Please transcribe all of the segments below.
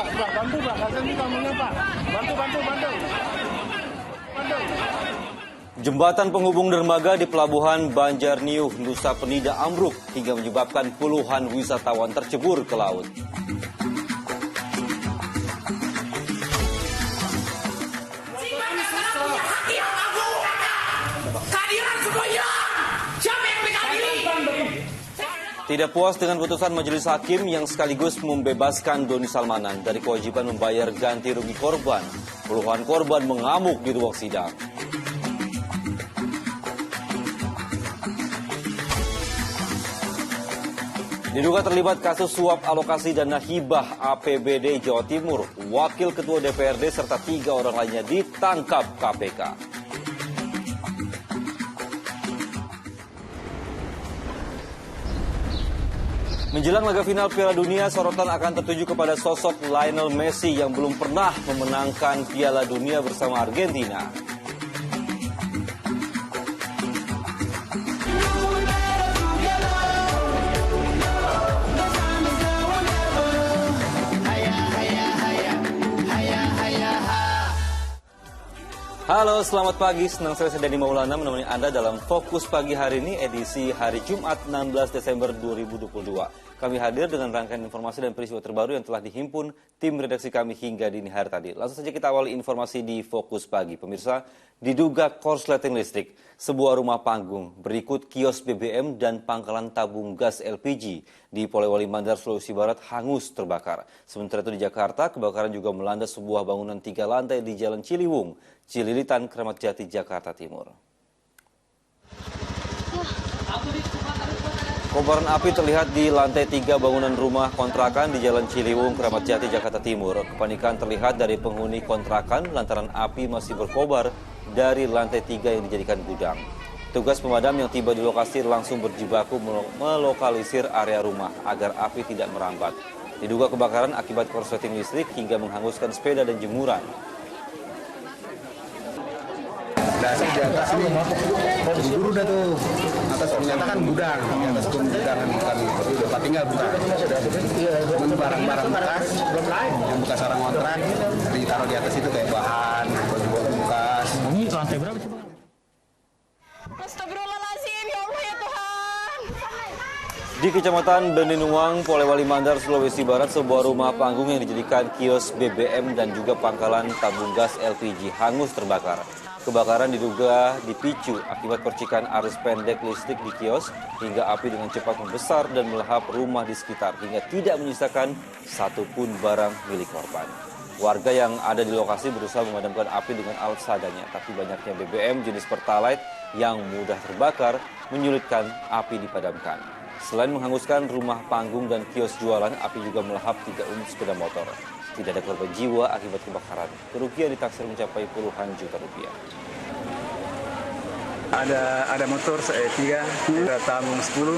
bantu Pak, kasihan di tamunya Pak. Bantu. Jembatan penghubung dermaga di Pelabuhan Banjarniuh, Nusa Penida ambruk hingga menyebabkan puluhan wisatawan tercebur ke laut. Tidak puas dengan putusan majelis hakim yang sekaligus membebaskan Doni Salmanan dari kewajiban membayar ganti rugi korban, puluhan korban mengamuk di ruang sidang. Diduga terlibat kasus suap alokasi dana hibah APBD Jawa Timur, Wakil Ketua DPRD serta 3 orang lainnya ditangkap KPK. Menjelang laga final Piala Dunia, sorotan akan tertuju kepada sosok Lionel Messi yang belum pernah memenangkan Piala Dunia bersama Argentina. Halo, selamat pagi. Senang saya Dani Maulana menemani Anda dalam Fokus Pagi hari ini, edisi hari Jumat 16 Desember 2022. Kami hadir dengan rangkaian informasi dan peristiwa terbaru yang telah dihimpun tim redaksi kami hingga dini hari tadi. Langsung saja kita awali informasi di Fokus Pagi. Pemirsa, diduga korsleting listrik, sebuah rumah panggung, berikut kios BBM dan pangkalan tabung gas LPG di Polewali Mandar, Sulawesi Barat hangus terbakar. Sementara itu di Jakarta, kebakaran juga melanda sebuah bangunan 3 lantai di Jalan Ciliwung, Cililitan, Kramat Jati, Jakarta Timur. Kobaran api terlihat di lantai 3 bangunan rumah kontrakan di Jalan Ciliwung, Kramat Jati, Jakarta Timur. Kepanikan terlihat dari penghuni kontrakan lantaran api masih berkobar dari lantai 3 yang dijadikan gudang. Tugas pemadam yang tiba di lokasi langsung berjibaku melokalisir area rumah agar api tidak merambat. Diduga kebakaran akibat korsleting listrik hingga menghanguskan sepeda dan jemuran. Dari di atas ini, buru-buru dah tuh. Atas ternyata kan gudang, di atas pun gudang bukan tempat tinggal bukan. Barang-barang bekas, yang bekas orang kontrak, ditaruh di atas itu kayak bahan, baju bekas. Ini lantai berapa sih, Bang? Astagfirullahaladzim, ya Allah ya Tuhan. Di Kecamatan Beninuang, Polewali Mandar, Sulawesi Barat, sebuah rumah panggung yang dijadikan kios BBM dan juga pangkalan tabung gas LPG hangus terbakar. Kebakaran diduga dipicu akibat percikan arus pendek listrik di kios hingga api dengan cepat membesar dan melahap rumah di sekitar hingga tidak menyisakan satupun barang milik korban. Warga yang ada di lokasi berusaha memadamkan api dengan alat seadanya, tapi banyaknya BBM jenis Pertalite yang mudah terbakar menyulitkan api dipadamkan. Selain menghanguskan rumah panggung dan kios jualan, api juga melahap 3 unit sepeda motor. Tidak ada korban jiwa akibat kebakaran. Kerugian ditaksir mencapai puluhan juta rupiah. Ada motor 3, ada tabung 10,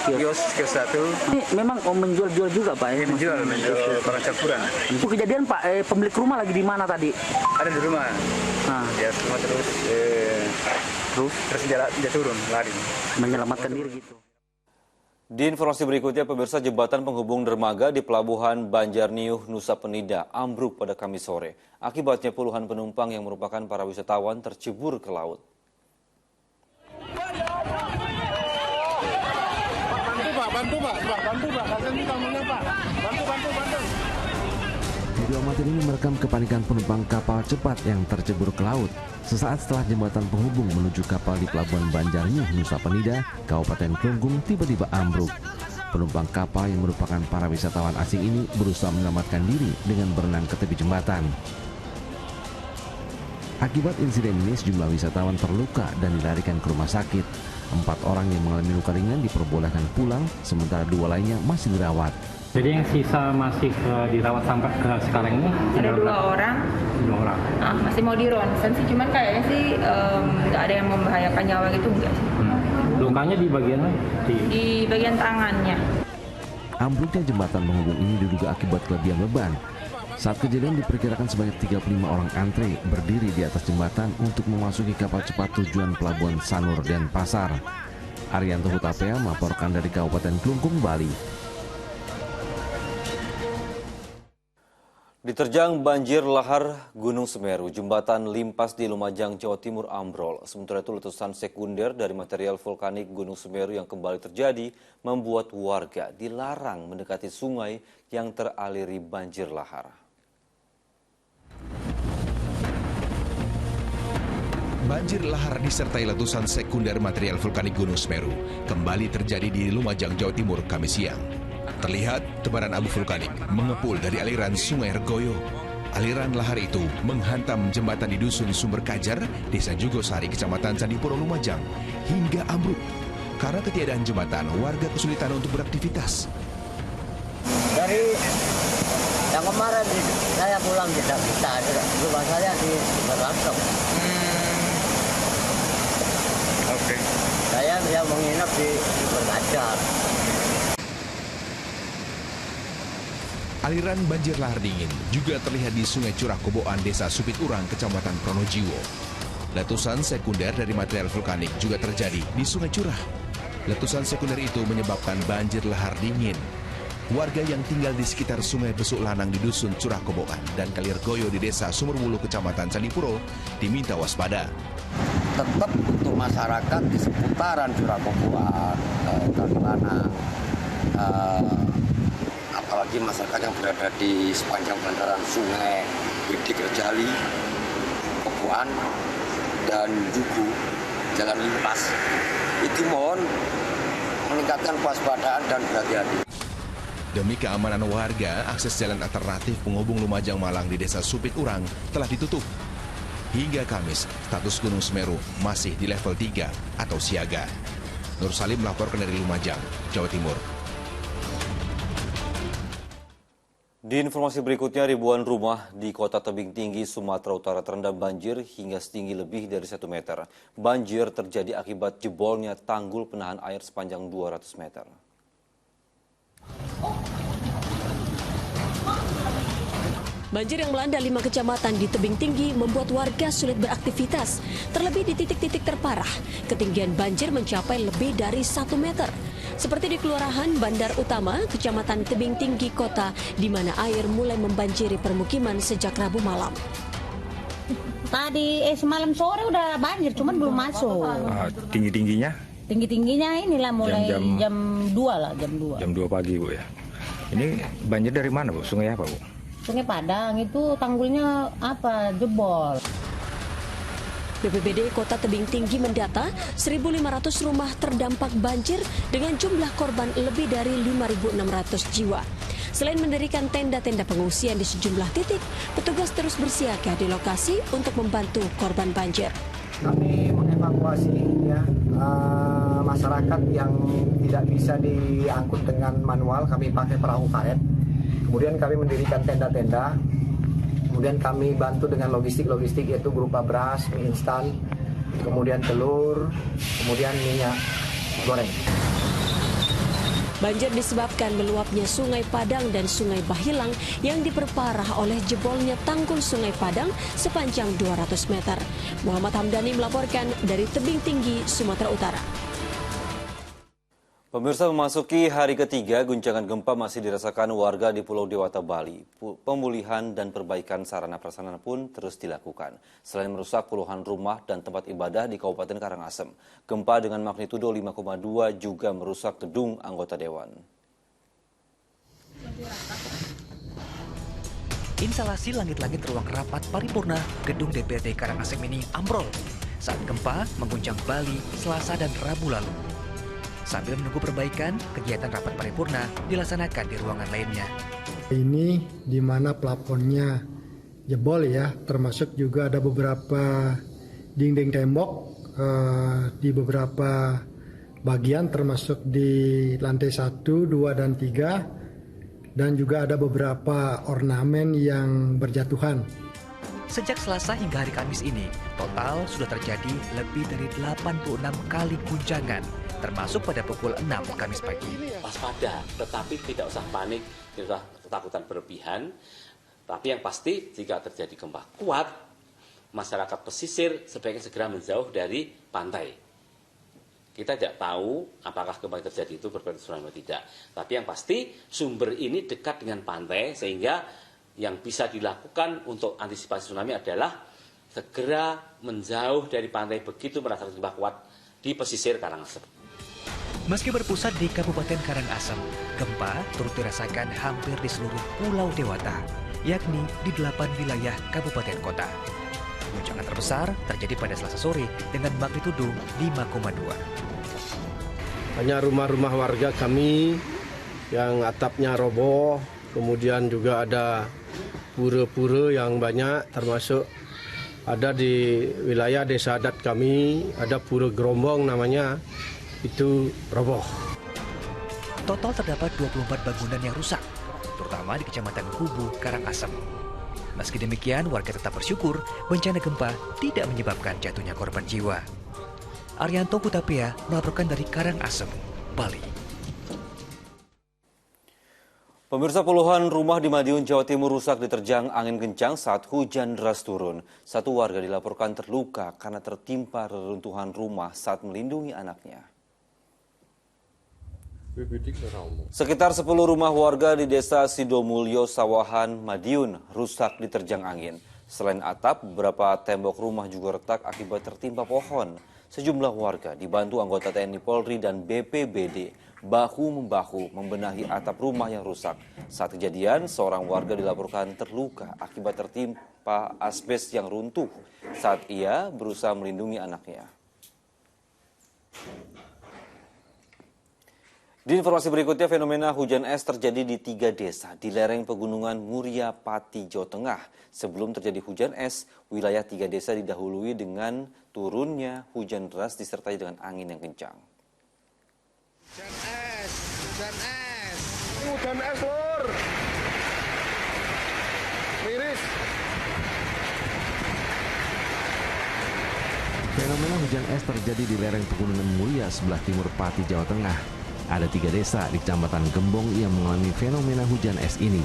kios 1. Ini memang menjual-jual juga, Pak? Menjual barang campuran. Itu kejadian, Pak, pemilik rumah lagi di mana tadi? Ada di rumah. Nah, Ya semua terus dia turun lari. menyelamatkan diri gitu. Di informasi berikutnya, pemirsa, jembatan penghubung dermaga di Pelabuhan Banjarniuh, Nusa Penida ambruk pada Kamis sore. Akibatnya puluhan penumpang yang merupakan para wisatawan tercebur ke laut. Bantu Pak, kasihan di tamunya Pak. Bantu. Video amatir ini merekam kepanikan penumpang kapal cepat yang tercebur ke laut sesaat setelah jembatan penghubung menuju kapal di Pelabuhan Banjarniuh, Nusa Penida, Kabupaten Klungkung tiba-tiba ambruk. Penumpang kapal yang merupakan para wisatawan asing ini berusaha menyelamatkan diri dengan berenang ke tepi jembatan. Akibat insiden ini sejumlah wisatawan terluka dan dilarikan ke rumah sakit. 4 orang yang mengalami luka ringan diperbolehkan pulang, sementara 2 lainnya masih dirawat. Jadi yang sisa masih dirawat sampai ke sekarang ini? Ada 2 orang. 2 orang. Masih mau di ronsen sih, cuman kayaknya sih nggak ada yang membahayakan nyawa gitu, enggak sih. Lukanya di bagian mana? Di bagian tangannya. Ambruknya jembatan penghubung ini diduga akibat kelebihan beban. Saat kejadian diperkirakan sebanyak 35 orang antre berdiri di atas jembatan untuk memasuki kapal cepat tujuan Pelabuhan Sanur dan Pasar. Arianto Hutapea melaporkan dari Kabupaten Klungkung, Bali. Diterjang banjir lahar Gunung Semeru, jembatan Limpas di Lumajang, Jawa Timur ambrol. Sementara itu letusan sekunder dari material vulkanik Gunung Semeru yang kembali terjadi membuat warga dilarang mendekati sungai yang teraliri banjir lahar. Banjir lahar disertai letusan sekunder material vulkanik Gunung Semeru kembali terjadi di Lumajang, Jawa Timur, Kamis siang. Terlihat tebaran abu vulkanik mengepul dari aliran Sungai Regoyo. Aliran lahar itu menghantam jembatan di Dusun Sumber Kajar, Desa Jugosari, Kecamatan Candipuro, Lumajang, hingga ambruk. Karena ketiadaan jembatan, warga kesulitan untuk beraktivitas. Dari yang kemarin saya pulang tidak bisa, rumah saya di Berantem. Oke. Saya menginap di Sumber Kajar. Aliran banjir lahar dingin juga terlihat di Sungai Curah Koboan, Desa Supit Urang, Kecamatan Pronojiwo. Letusan sekunder dari material vulkanik juga terjadi di Sungai Curah. Letusan sekunder itu menyebabkan banjir lahar dingin. Warga yang tinggal di sekitar Sungai Besuk Lanang di Dusun Curah Koboan dan Kalirgoyo di Desa Sumberwulu, Kecamatan Candipuro, diminta waspada. Tetap untuk masyarakat di seputaran Curah Koboan, Kalilanang, apalagi masyarakat yang berada di sepanjang bantaran sungai Gede Kerjali, Koboan, dan Jugu, Jalan Limpas. Itu mohon meningkatkan kewaspadaan dan berhati-hati. Demi keamanan warga, akses jalan alternatif penghubung Lumajang Malang di Desa Supit Urang telah ditutup. Hingga Kamis, status Gunung Semeru masih di level 3 atau siaga. Nur Salim melaporkan dari Lumajang, Jawa Timur. Di informasi berikutnya, ribuan rumah di Kota Tebing Tinggi, Sumatera Utara terendam banjir hingga setinggi lebih dari 1 meter. Banjir terjadi akibat jebolnya tanggul penahan air sepanjang 200 meter. Banjir yang melanda 5 kecamatan di Tebing Tinggi membuat warga sulit beraktivitas. Terlebih di titik-titik terparah, ketinggian banjir mencapai lebih dari 1 meter. Seperti di Kelurahan Bandar Utama, Kecamatan Tebing Tinggi Kota, di mana air mulai membanjiri permukiman sejak Rabu malam. Tadi semalam sore udah banjir, cuman belum masuk. Tinggi-tingginya? Tinggi-tingginya inilah mulai jam 2 lah, jam 2. Jam 2 pagi, Bu ya. Ini banjir dari mana, Bu? Sungai apa, Bu? Sungai Padang itu tanggulnya jebol. BPBD Kota Tebing Tinggi mendata 1.500 rumah terdampak banjir dengan jumlah korban lebih dari 5.600 jiwa. Selain mendirikan tenda-tenda pengungsian di sejumlah titik, petugas terus bersiaga di lokasi untuk membantu korban banjir. Kami mengevakuasi masyarakat yang tidak bisa diangkut dengan manual, kami pakai perahu karet. Kemudian kami mendirikan tenda-tenda. Kemudian kami bantu dengan logistik yaitu berupa beras, mie instan, kemudian telur, kemudian minyak goreng. Banjir disebabkan meluapnya Sungai Padang dan Sungai Bahilang yang diperparah oleh jebolnya tanggul Sungai Padang sepanjang 200 meter. Muhammad Hamdani melaporkan dari Tebing Tinggi, Sumatera Utara. Pemirsa, memasuki hari ketiga, guncangan gempa masih dirasakan warga di Pulau Dewata, Bali. Pemulihan dan perbaikan sarana prasarana pun terus dilakukan. Selain merusak puluhan rumah dan tempat ibadah di Kabupaten Karangasem, gempa dengan magnitudo 5,2 juga merusak gedung anggota dewan. Instalasi langit-langit ruang rapat paripurna gedung DPRD Karangasem ini ambrol saat gempa mengguncang Bali Selasa dan Rabu lalu. Sambil menunggu perbaikan, kegiatan rapat paripurna dilaksanakan di ruangan lainnya. Ini di mana plafonnya jebol ya, termasuk juga ada beberapa dinding tembok di beberapa bagian, termasuk di lantai 1, 2, dan 3, dan juga ada beberapa ornamen yang berjatuhan. Sejak Selasa hingga hari Kamis ini, total sudah terjadi lebih dari 86 kali guncangan, termasuk pada pukul 6 Kamis pagi. Waspada, tetapi tidak usah panik, tidak usah ketakutan berlebihan. Tapi yang pasti jika terjadi gempa kuat, masyarakat pesisir sebaiknya segera menjauh dari pantai. Kita tidak tahu apakah gempa yang terjadi itu berpotensi tsunami atau tidak. Tapi yang pasti sumber ini dekat dengan pantai sehingga yang bisa dilakukan untuk antisipasi tsunami adalah segera menjauh dari pantai begitu merasakan gempa kuat di pesisir Karangasem. Meski berpusat di Kabupaten Karangasem, gempa turut dirasakan hampir di seluruh Pulau Dewata, yakni di 8 wilayah kabupaten kota. Guncangan terbesar terjadi pada Selasa sore dengan magnitudo 5,2. Hanya rumah-rumah warga kami yang atapnya roboh, kemudian juga ada pura-pura yang banyak, termasuk ada di wilayah desa adat kami, ada pura Gerombong namanya, itu roboh. Total terdapat 24 bangunan yang rusak, terutama di Kecamatan Kubu, Karangasem. Meski demikian, warga tetap bersyukur bencana gempa tidak menyebabkan jatuhnya korban jiwa. Arianto Hutapea melaporkan dari Karangasem, Bali. Pemirsa, puluhan rumah di Madiun, Jawa Timur rusak diterjang angin kencang saat hujan deras turun. Satu warga dilaporkan terluka karena tertimpa reruntuhan rumah saat melindungi anaknya. Sekitar 10 rumah warga di Desa Sidomulyo, Sawahan, Madiun rusak diterjang angin. Selain atap, beberapa tembok rumah juga retak akibat tertimpa pohon. Sejumlah warga dibantu anggota TNI Polri dan BPBD bahu-membahu membenahi atap rumah yang rusak. Saat kejadian, seorang warga dilaporkan terluka akibat tertimpa asbes yang runtuh saat ia berusaha melindungi anaknya. Di informasi berikutnya, fenomena hujan es terjadi di 3 desa di lereng pegunungan Muria, Pati, Jawa Tengah. Sebelum terjadi hujan es, wilayah 3 desa didahului dengan turunnya hujan deras disertai dengan angin yang kencang. Hujan es, Lur. Miris. Fenomena hujan es terjadi di lereng pegunungan Muria sebelah timur Pati, Jawa Tengah. Ada 3 desa di Kecamatan Gembong yang mengalami fenomena hujan es ini.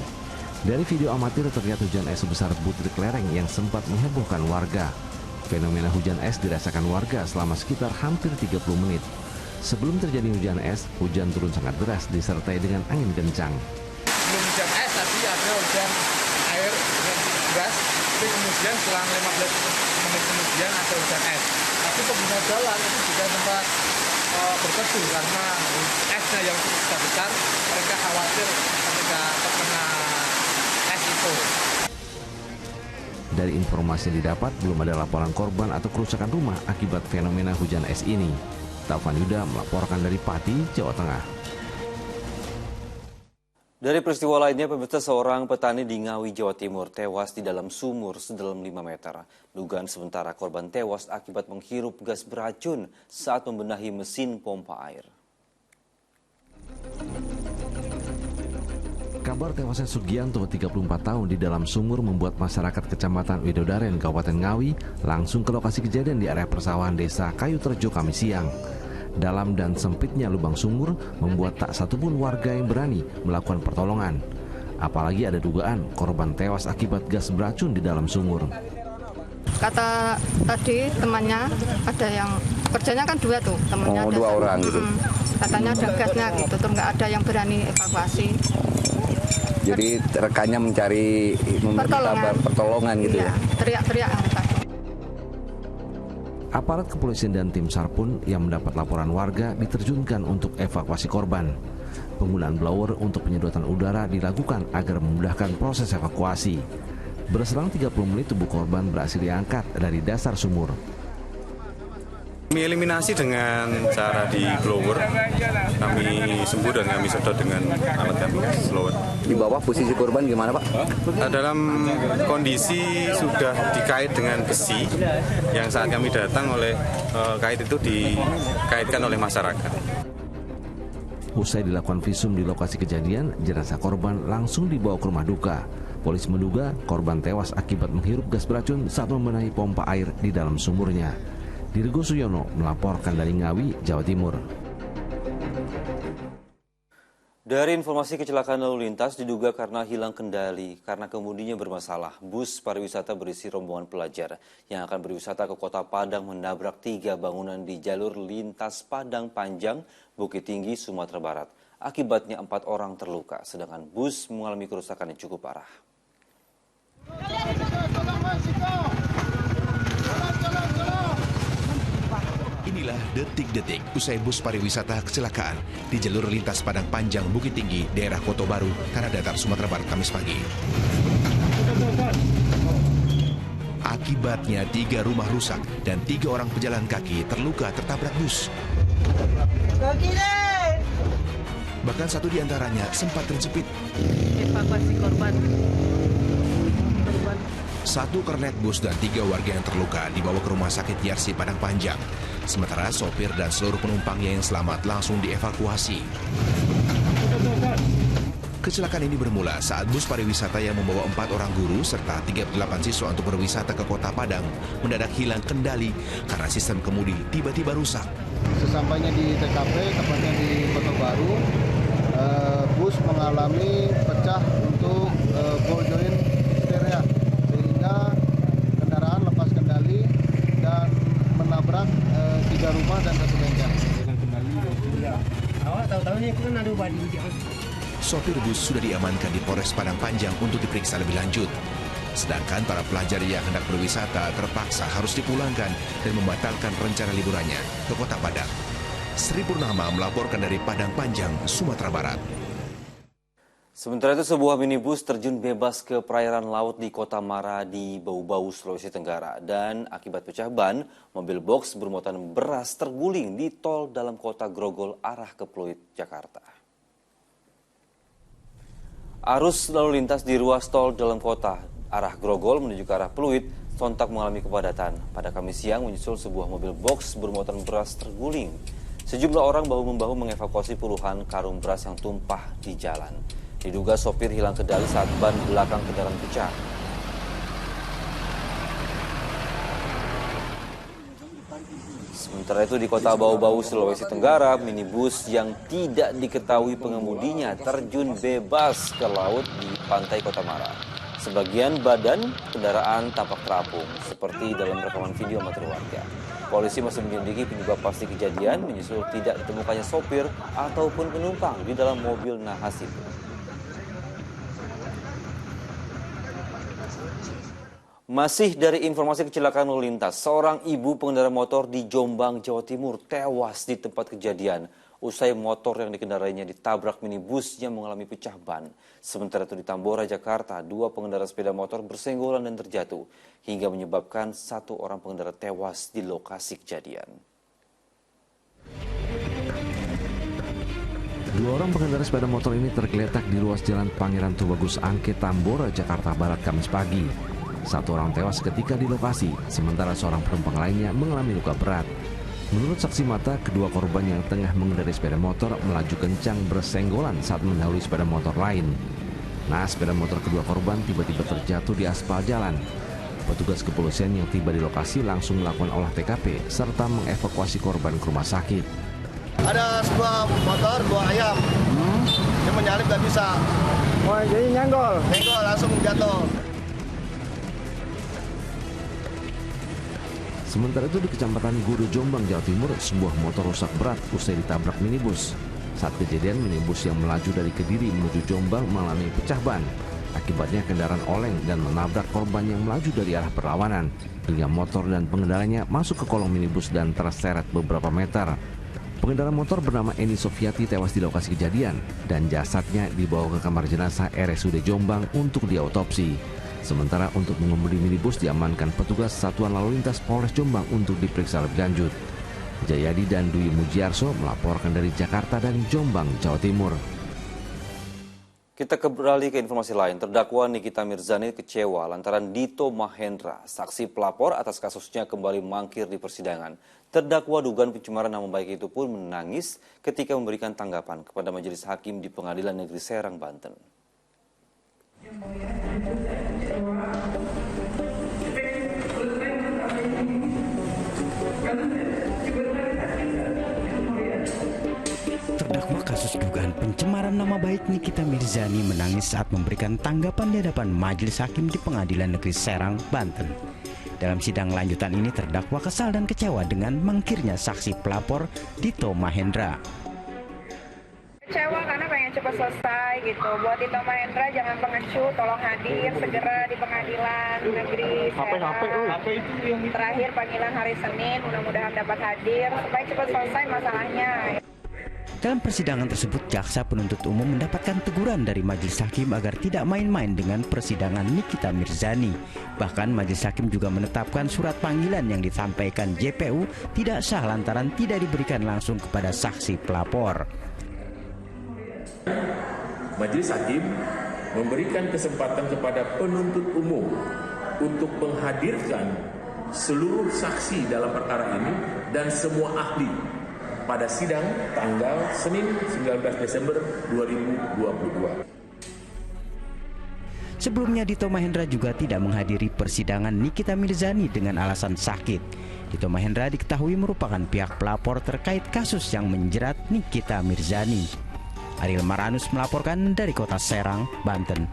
Dari video amatir terlihat hujan es sebesar butir lereng yang sempat menghebohkan warga. Fenomena hujan es dirasakan warga selama sekitar hampir 30 menit. Sebelum terjadi hujan es, hujan turun sangat deras disertai dengan angin kencang. Sebelum hujan es tadi ada hujan air yang cukup deras, tapi kemudian selang 15 menit kemudian ada hujan es. Tapi pengguna jalan itu juga sempat berteduh karena esnya yang cukup besar, mereka khawatir ketika terkena es itu. Dari informasi yang didapat, belum ada laporan korban atau kerusakan rumah akibat fenomena hujan es ini. Taufan Yuda melaporkan dari Pati, Jawa Tengah. Dari peristiwa lainnya, pemirsa, seorang petani di Ngawi, Jawa Timur tewas di dalam sumur sedalam 5 meter. Dugaan sementara korban tewas akibat menghirup gas beracun saat membenahi mesin pompa air. Kabar tewasnya Sugianto, 34 tahun, di dalam sumur membuat masyarakat Kecamatan Widodaren, Kabupaten Ngawi langsung ke lokasi kejadian di area persawahan Desa Kayu Terjo Kamis siang. Dalam dan sempitnya lubang sumur membuat tak satupun warga yang berani melakukan pertolongan. Apalagi ada dugaan korban tewas akibat gas beracun di dalam sumur. Kata tadi temannya ada yang kerjanya kan 2 tuh, temannya ada 2 orang gitu. Katanya ada gasnya gitu, terus nggak ada yang berani evakuasi. Jadi rekannya mencari pertolongan gitu ya. Teriak-teriak. Aparat kepolisian dan tim SAR pun yang mendapat laporan warga diterjunkan untuk evakuasi korban. Penggunaan blower untuk penyedotan udara dilakukan agar memudahkan proses evakuasi. Berselang 30 menit tubuh korban berhasil diangkat dari dasar sumur. Kami eliminasi dengan cara di blower, kami sembuh dan kami sedot dengan alat kami blower. Di bawah posisi korban gimana, Pak? Dalam kondisi sudah dikait dengan besi yang saat kami datang oleh kait itu dikaitkan oleh masyarakat. Usai dilakukan visum di lokasi kejadian, jenazah korban langsung dibawa ke rumah duka. Polisi menduga korban tewas akibat menghirup gas beracun saat membenahi pompa air di dalam sumurnya. Dirgo Suyono melaporkan dari Ngawi, Jawa Timur. Dari informasi kecelakaan lalu lintas diduga karena hilang kendali karena kemudinya bermasalah. Bus pariwisata berisi rombongan pelajar yang akan berwisata ke Kota Padang menabrak 3 bangunan di jalur lintas Padang Panjang, Bukit Tinggi, Sumatera Barat. Akibatnya 4 orang terluka, sedangkan bus mengalami kerusakan yang cukup parah. Inilah detik-detik usai bus pariwisata kecelakaan di jalur lintas Padang Panjang Bukit Tinggi, daerah Kota Baru, Tanah Datar, Sumatera Barat, Kamis pagi. Akibatnya 3 rumah rusak dan 3 orang pejalan kaki terluka tertabrak bus. Bahkan 1 di antaranya sempat terjepit. Evakuasi korban. 1 kernet bus dan 3 warga yang terluka dibawa ke Rumah Sakit Yarsi Padang Panjang. Sementara sopir dan seluruh penumpangnya yang selamat langsung dievakuasi. Kecelakaan ini bermula saat bus pariwisata yang membawa 4 orang guru serta 38 siswa untuk berwisata ke Kota Padang mendadak hilang kendali karena sistem kemudi tiba-tiba rusak. Sesampainya di TKP, tepatnya di Kota Baru, bus mengalami pecah untuk ball joint stereo sehingga kendaraan lepas kendali dan menabrak 3 rumah dan 1 bengkel. Awak tahu-tahunya itu kan ada badi. Sopir bus sudah diamankan di Polres Padang Panjang untuk diperiksa lebih lanjut. Sedangkan para pelajar yang hendak berwisata terpaksa harus dipulangkan dan membatalkan rencana liburannya ke Kota Padang. Sri Purnama melaporkan dari Padang Panjang, Sumatera Barat. Sementara itu sebuah minibus terjun bebas ke perairan laut di Kota Mara di Bau-Bau, Sulawesi Tenggara. Dan akibat pecah ban, mobil box bermuatan beras terguling di tol dalam kota Grogol arah ke Pluit, Jakarta. Arus lalu lintas di ruas tol dalam kota arah Grogol menuju ke arah Pluit sontak mengalami kepadatan. Pada Kamis siang menyusul sebuah mobil box bermuatan beras terguling. Sejumlah orang bahu-membahu mengevakuasi puluhan karung beras yang tumpah di jalan. Diduga sopir hilang kendali saat ban belakang kendaraan pecah. Sementara itu di kota Bau-Bau, Sulawesi Tenggara, minibus yang tidak diketahui pengemudinya terjun bebas ke laut di pantai Kota Mara. Sebagian badan kendaraan tampak terapung, seperti dalam rekaman video amatir warga. Polisi masih menyelidiki penyebab pasti kejadian, menyusul tidak ditemukannya sopir ataupun penumpang di dalam mobil nahas itu. Masih dari informasi kecelakaan lalu lintas, seorang ibu pengendara motor di Jombang, Jawa Timur tewas di tempat kejadian usai motor yang dikendarainya ditabrak minibus yang mengalami pecah ban. Sementara itu di Tambora, Jakarta, 2 pengendara sepeda motor bersenggolan dan terjatuh hingga menyebabkan 1 orang pengendara tewas di lokasi kejadian. 2 orang pengendara sepeda motor ini tergeletak di ruas Jalan Pangeran Tubagus Angke, Tambora, Jakarta Barat, Kamis pagi. 1 orang tewas ketika di lokasi, sementara seorang penumpang lainnya mengalami luka berat. Menurut saksi mata, kedua korban yang tengah mengendarai sepeda motor melaju kencang bersenggolan saat mendahului sepeda motor lain. Nah, sepeda motor kedua korban tiba-tiba terjatuh di aspal jalan. Petugas kepolisian yang tiba di lokasi langsung melakukan olah TKP serta mengevakuasi korban ke rumah sakit. Ada sebuah motor, 2 ayam. Dia menyalip gak bisa. Oh, jadi nyenggol? Nyenggol, langsung jatuh. Sementara itu di Kecamatan Gudo, Jombang, Jawa Timur, sebuah motor rusak berat usai ditabrak minibus. Saat kejadian, minibus yang melaju dari Kediri menuju Jombang mengalami pecah ban. Akibatnya kendaraan oleng dan menabrak korban yang melaju dari arah berlawanan, hingga motor dan pengendaranya masuk ke kolong minibus dan terseret beberapa meter. Pengendara motor bernama Eni Sofiati tewas di lokasi kejadian dan jasadnya dibawa ke kamar jenazah RSUD Jombang untuk diautopsi. Sementara untuk mengemudi minibus diamankan petugas Satuan Lalu Lintas Polres Jombang untuk diperiksa lebih lanjut. Jayadi dan Dwi Mujiarso melaporkan dari Jakarta dan Jombang, Jawa Timur. Kita beralih ke informasi lain. Terdakwa Nikita Mirzani kecewa lantaran Dito Mahendra, saksi pelapor atas kasusnya, kembali mangkir di persidangan. Terdakwa dugaan pencemaran nama baik itu pun menangis ketika memberikan tanggapan kepada majelis hakim di Pengadilan Negeri Serang, Banten. Terdakwa kasus dugaan pencemaran nama baik Nikita Mirzani menangis saat memberikan tanggapan di hadapan majelis hakim di Pengadilan Negeri Serang, Banten. Dalam sidang lanjutan ini, terdakwa kesal dan kecewa dengan mangkirnya saksi pelapor Dito Mahendra. Kecewa karena pengen yang cepat selesai gitu. Buat Tito Mahendra jangan pengecut, tolong hadir segera di pengadilan negeri Serang. Terakhir panggilan hari Senin, mudah-mudahan dapat hadir supaya cepat selesai masalahnya. Dalam persidangan tersebut, jaksa penuntut umum mendapatkan teguran dari majelis hakim agar tidak main-main dengan persidangan Nikita Mirzani. Bahkan majelis hakim juga menetapkan surat panggilan yang disampaikan JPU tidak sah lantaran tidak diberikan langsung kepada saksi pelapor. Majelis hakim memberikan kesempatan kepada penuntut umum untuk menghadirkan seluruh saksi dalam perkara ini dan semua ahli pada sidang tanggal Senin 19 Desember 2022. Sebelumnya Tito Mahendra juga tidak menghadiri persidangan Nikita Mirzani dengan alasan sakit. Tito Mahendra diketahui merupakan pihak pelapor terkait kasus yang menjerat Nikita Mirzani. Ariel Maranus melaporkan dari kota Serang, Banten.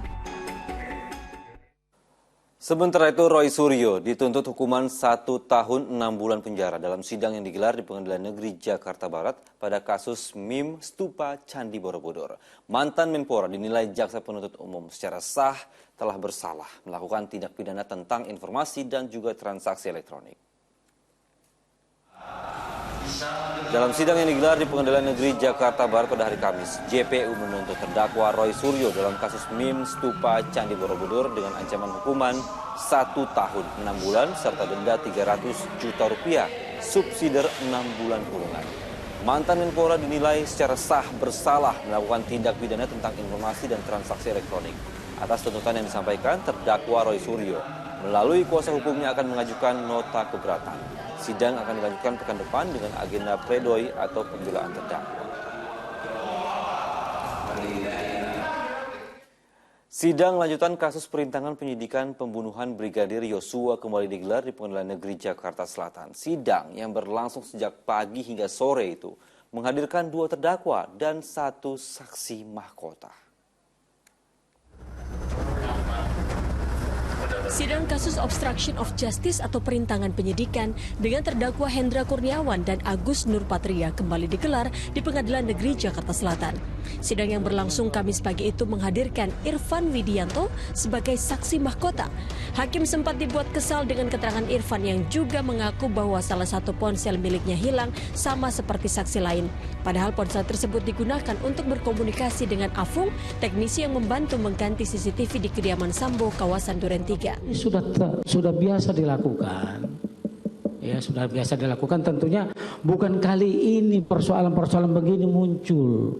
Sementara itu, Roy Suryo dituntut hukuman 1 tahun 6 bulan penjara dalam sidang yang digelar di Pengadilan Negeri Jakarta Barat pada kasus meme Stupa Candi Borobudur. Mantan Menpora dinilai jaksa penuntut umum secara sah telah bersalah melakukan tindak pidana tentang informasi dan juga transaksi elektronik. Dalam sidang yang digelar di Pengadilan Negeri Jakarta Barat pada hari Kamis, JPU menuntut terdakwa Roy Suryo dalam kasus meme Stupa Candi Borobudur dengan ancaman hukuman 1 tahun 6 bulan serta denda 300 juta rupiah, subsidiar 6 bulan kurungan. Mantan Menpora dinilai secara sah bersalah melakukan tindak pidana tentang informasi dan transaksi elektronik. Atas tuntutan yang disampaikan, terdakwa Roy Suryo melalui kuasa hukumnya akan mengajukan nota keberatan. Sidang akan dilanjutkan pekan depan dengan agenda pledoi atau pembelaan terdakwa. Sidang lanjutan kasus perintangan penyidikan pembunuhan Brigadir Yosua kembali digelar di Pengadilan Negeri Jakarta Selatan. Sidang yang berlangsung sejak pagi hingga sore itu menghadirkan 2 terdakwa dan 1 saksi mahkota. Sidang kasus obstruction of justice atau perintangan penyidikan dengan terdakwa Hendra Kurniawan dan Agus Nurpatria kembali digelar di Pengadilan Negeri Jakarta Selatan. Sidang yang berlangsung Kamis pagi itu menghadirkan Irfan Widianto sebagai saksi mahkota. Hakim sempat dibuat kesal dengan keterangan Irfan yang juga mengaku bahwa salah satu ponsel miliknya hilang sama seperti saksi lain. Padahal ponsel tersebut digunakan untuk berkomunikasi dengan Afung, teknisi yang membantu mengganti CCTV di kediaman Sambo kawasan Duren 3. Sudah biasa dilakukan. Ya, sudah biasa dilakukan, tentunya bukan kali ini persoalan-persoalan begini muncul.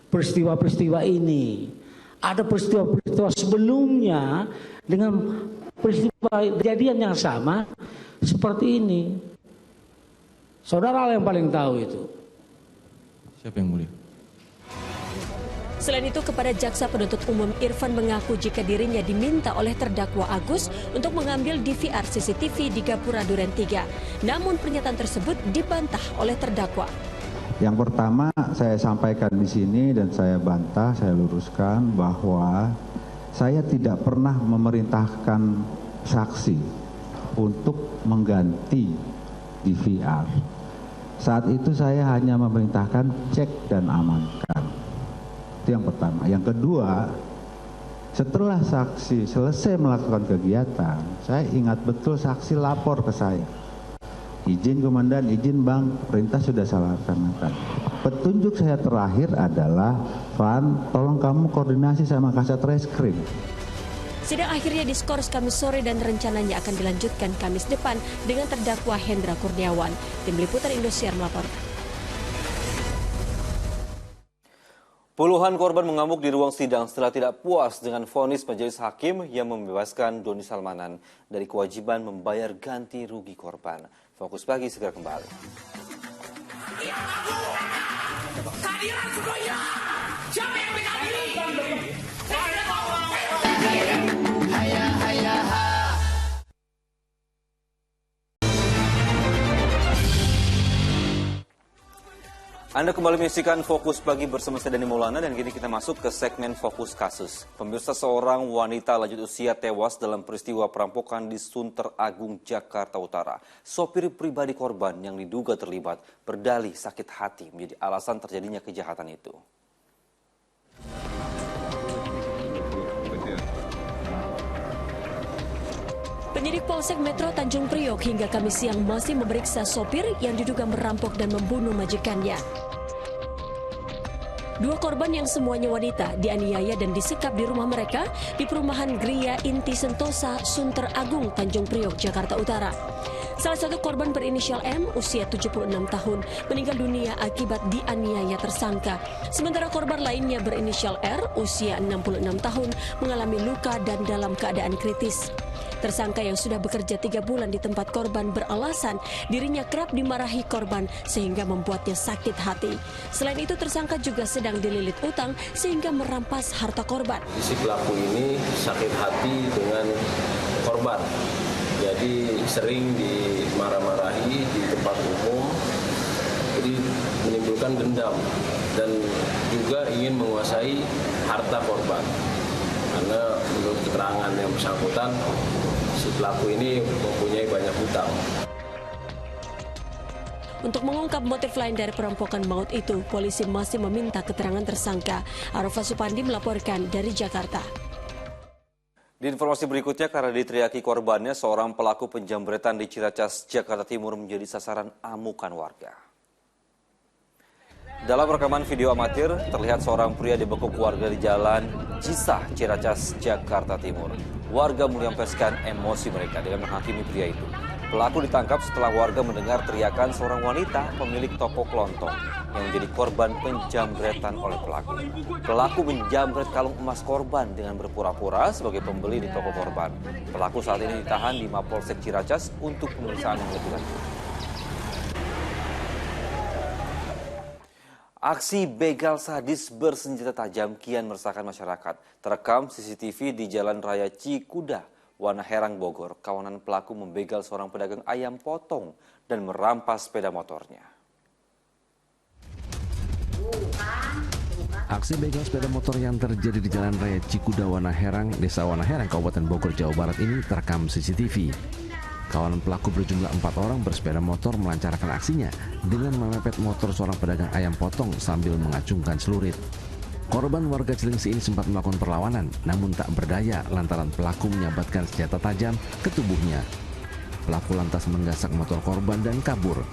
Peristiwa-peristiwa ini. Ada peristiwa-peristiwa sebelumnya dengan peristiwa kejadian yang sama seperti ini. Saudara yang paling tahu itu. Siapa yang mulia? Selain itu, kepada jaksa penuntut umum, Irfan mengaku jika dirinya diminta oleh terdakwa Agus untuk mengambil DVR CCTV di Gapura Duren 3. Namun pernyataan tersebut dibantah oleh terdakwa. Yang pertama saya sampaikan di sini dan saya bantah, saya luruskan bahwa saya tidak pernah memerintahkan saksi untuk mengganti DVR. Saat itu saya hanya memerintahkan cek dan amankan. Itu yang pertama. Yang kedua, setelah saksi selesai melakukan kegiatan, saya ingat betul saksi lapor ke saya. Izin komandan, izin bang, perintah sudah saya laksanakan. Petunjuk saya terakhir adalah, Van, tolong kamu koordinasi sama Kasat Reskrim. Sidang akhirnya diskors Kamis sore dan rencananya akan dilanjutkan Kamis depan dengan terdakwa Hendra Kurniawan. Tim Liputan Indosiar melaporkan. Puluhan korban mengamuk di ruang sidang setelah tidak puas dengan vonis majelis hakim yang membebaskan Doni Salmanan dari kewajiban membayar ganti rugi korban. Fokus Pagi segera kembali. Anda kembali menyaksikan Fokus Pagi bersama saya Dani Maulana dan kini kita masuk ke segmen Fokus Kasus. Pemirsa, seorang wanita lanjut usia tewas dalam peristiwa perampokan di Sunter Agung, Jakarta Utara. Sopir pribadi korban yang diduga terlibat berdalih sakit hati menjadi alasan terjadinya kejahatan itu. Penyidik Polsek Metro Tanjung Priok hingga Kamis siang masih memeriksa sopir yang diduga merampok dan membunuh majikannya. Dua korban yang semuanya wanita dianiaya dan disekap di rumah mereka di perumahan Gria Inti Sentosa, Sunter Agung, Tanjung Priok, Jakarta Utara. Salah satu korban berinisial M, usia 76 tahun, meninggal dunia akibat dianiaya tersangka. Sementara korban lainnya berinisial R, usia 66 tahun, mengalami luka dan dalam keadaan kritis. Tersangka yang sudah bekerja 3 bulan di tempat korban beralasan dirinya kerap dimarahi korban sehingga membuatnya sakit hati. Selain itu tersangka juga sedang dililit utang sehingga merampas harta korban. Si pelaku ini sakit hati dengan korban. Jadi sering dimarah-marahi di tempat umum, jadi menimbulkan dendam dan juga ingin menguasai harta korban. Karena menurut keterangan yang bersangkutan, si pelaku ini mempunyai banyak hutang. Untuk mengungkap motif lain dari perampokan maut itu, polisi masih meminta keterangan tersangka. Arafah Supandi melaporkan dari Jakarta. Di informasi berikutnya, karena diteriaki korbannya, seorang pelaku penjambretan di Ciracas, Jakarta Timur menjadi sasaran amukan warga. Dalam rekaman video amatir, terlihat seorang pria dibekuk warga di Jalan Cisah, Ciracas, Jakarta Timur. Warga menyampaikan emosi mereka dengan menghakimi pria itu. Pelaku ditangkap setelah warga mendengar teriakan seorang wanita pemilik toko kelontong yang menjadi korban penjambretan oleh pelaku. Pelaku menjambret kalung emas korban dengan berpura-pura sebagai pembeli di toko korban. Pelaku saat ini ditahan di Mapolsek Ciracas untuk pemeriksaan yang lebih lanjut. Aksi begal sadis bersenjata tajam kian meresahkan masyarakat. Terekam CCTV di Jalan Raya Cikuda, Wanaherang, Bogor. Kawanan pelaku membegal seorang pedagang ayam potong dan merampas sepeda motornya. Aksi begal sepeda motor yang terjadi di Jalan Raya Cikuda, Wanaherang, Desa Wanaherang, Kabupaten Bogor, Jawa Barat ini terekam CCTV. Kawanan pelaku berjumlah 4 orang bersepeda motor melancarkan aksinya dengan memepet motor seorang pedagang ayam potong sambil mengacungkan celurit. Korban warga Cilengsi ini sempat melakukan perlawanan, namun tak berdaya lantaran pelaku menyambatkan senjata tajam ke tubuhnya. Pelaku lantas menggasak motor korban dan kabur.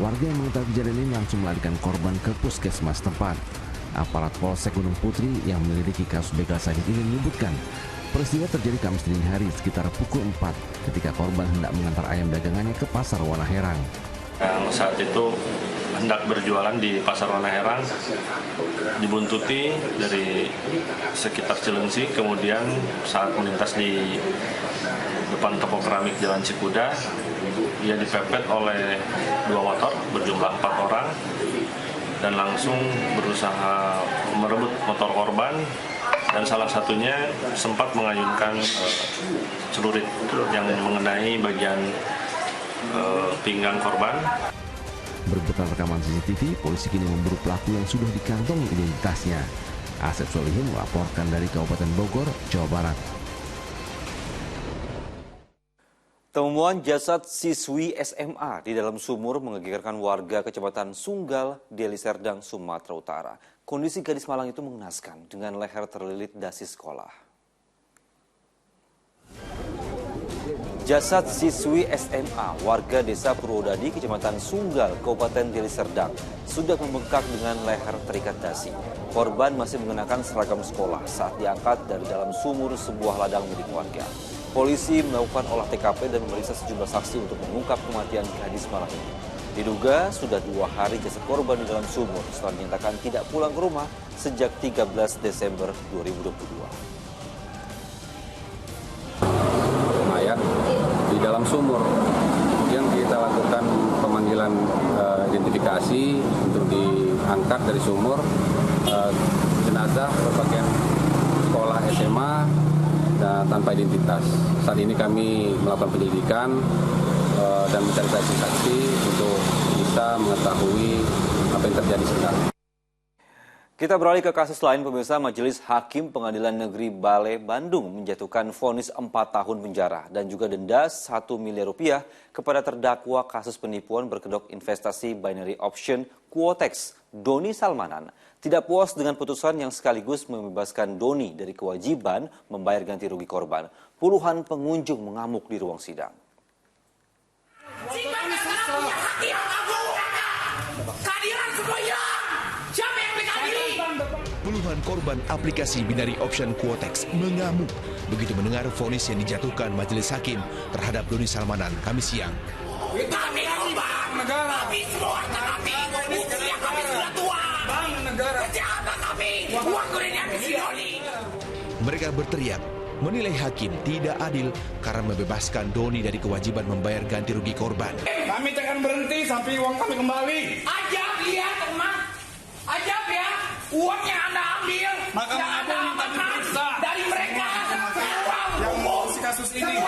Warga yang mengetahui kejadian ini langsung melarikan korban ke puskesmas tempat. Aparat Polsek Gunung Putri yang menyelidiki kasus begal sadis ini menyebutkan peristiwa terjadi Kamis dini hari sekitar pukul 4 ketika korban hendak mengantar ayam dagangannya ke pasar Wanaherang. Yang saat itu hendak berjualan di pasar Wanaherang dibuntuti dari sekitar Cilengsi, kemudian saat melintas di depan toko keramik Jalan Cikuda, ia dipepet oleh 2 motor berjumlah 4 orang dan langsung berusaha merebut motor korban. Dan salah satunya sempat mengayunkan celurit yang mengenai bagian pinggang korban. Berbekal rekaman CCTV, polisi kini memburu pelaku yang sudah dikantongi identitasnya. Asep Solihin melaporkan dari Kabupaten Bogor, Jawa Barat. Temuan jasad siswi SMA di dalam sumur menggegerkan warga Kecamatan Sunggal, Deli Serdang, Sumatera Utara. Kondisi gadis malang itu mengenaskan dengan leher terlilit dasi sekolah. Jasad siswi SMA warga desa Purwodadi, Kecamatan Sunggal, Kabupaten Deli Serdang sudah membengkak dengan leher terikat dasi. Korban masih mengenakan seragam sekolah saat diangkat dari dalam sumur sebuah ladang milik warga. Polisi melakukan olah TKP dan memeriksa sejumlah saksi untuk mengungkap kematian gadis malang ini. Diduga sudah 2 hari jasad korban di dalam sumur setelah dinyatakan tidak pulang ke rumah sejak 13 Desember 2022. Mayat di dalam sumur. Kemudian kita lakukan pemanggilan identifikasi untuk diangkat dari sumur. Jenazah berpakaian sekolah SMA dan tanpa identitas. Saat ini kami melakukan penyelidikan dan mencari saksi-saksi untuk bisa mengetahui apa yang terjadi sebenarnya. Kita beralih ke kasus lain, pemirsa. Majelis Hakim Pengadilan Negeri Bale, Bandung menjatuhkan vonis 4 tahun penjara dan juga denda 1 miliar rupiah kepada terdakwa kasus penipuan berkedok investasi binary option Quotex, Doni Salmanan. Tidak puas dengan putusan yang sekaligus membebaskan Doni dari kewajiban membayar ganti rugi korban, puluhan pengunjung mengamuk di ruang sidang. Puluhan korban aplikasi binary option Quotex mengamuk begitu mendengar vonis yang dijatuhkan majelis hakim terhadap Doni Salmanan Kamis siang. Kami korban negara, kami semua kami usia kami sudah tua. Bang negara, siapa kami? Uang kuliah kami Doni. Mereka berteriak menilai hakim tidak adil karena membebaskan Doni dari kewajiban membayar ganti rugi korban. Kami akan berhenti sampai uang kami kembali. Ajab lihat teman, ajab ya. Uang yang Anda ambil, maka Anda amankan dari mereka. Yang mengurusi kasus ini.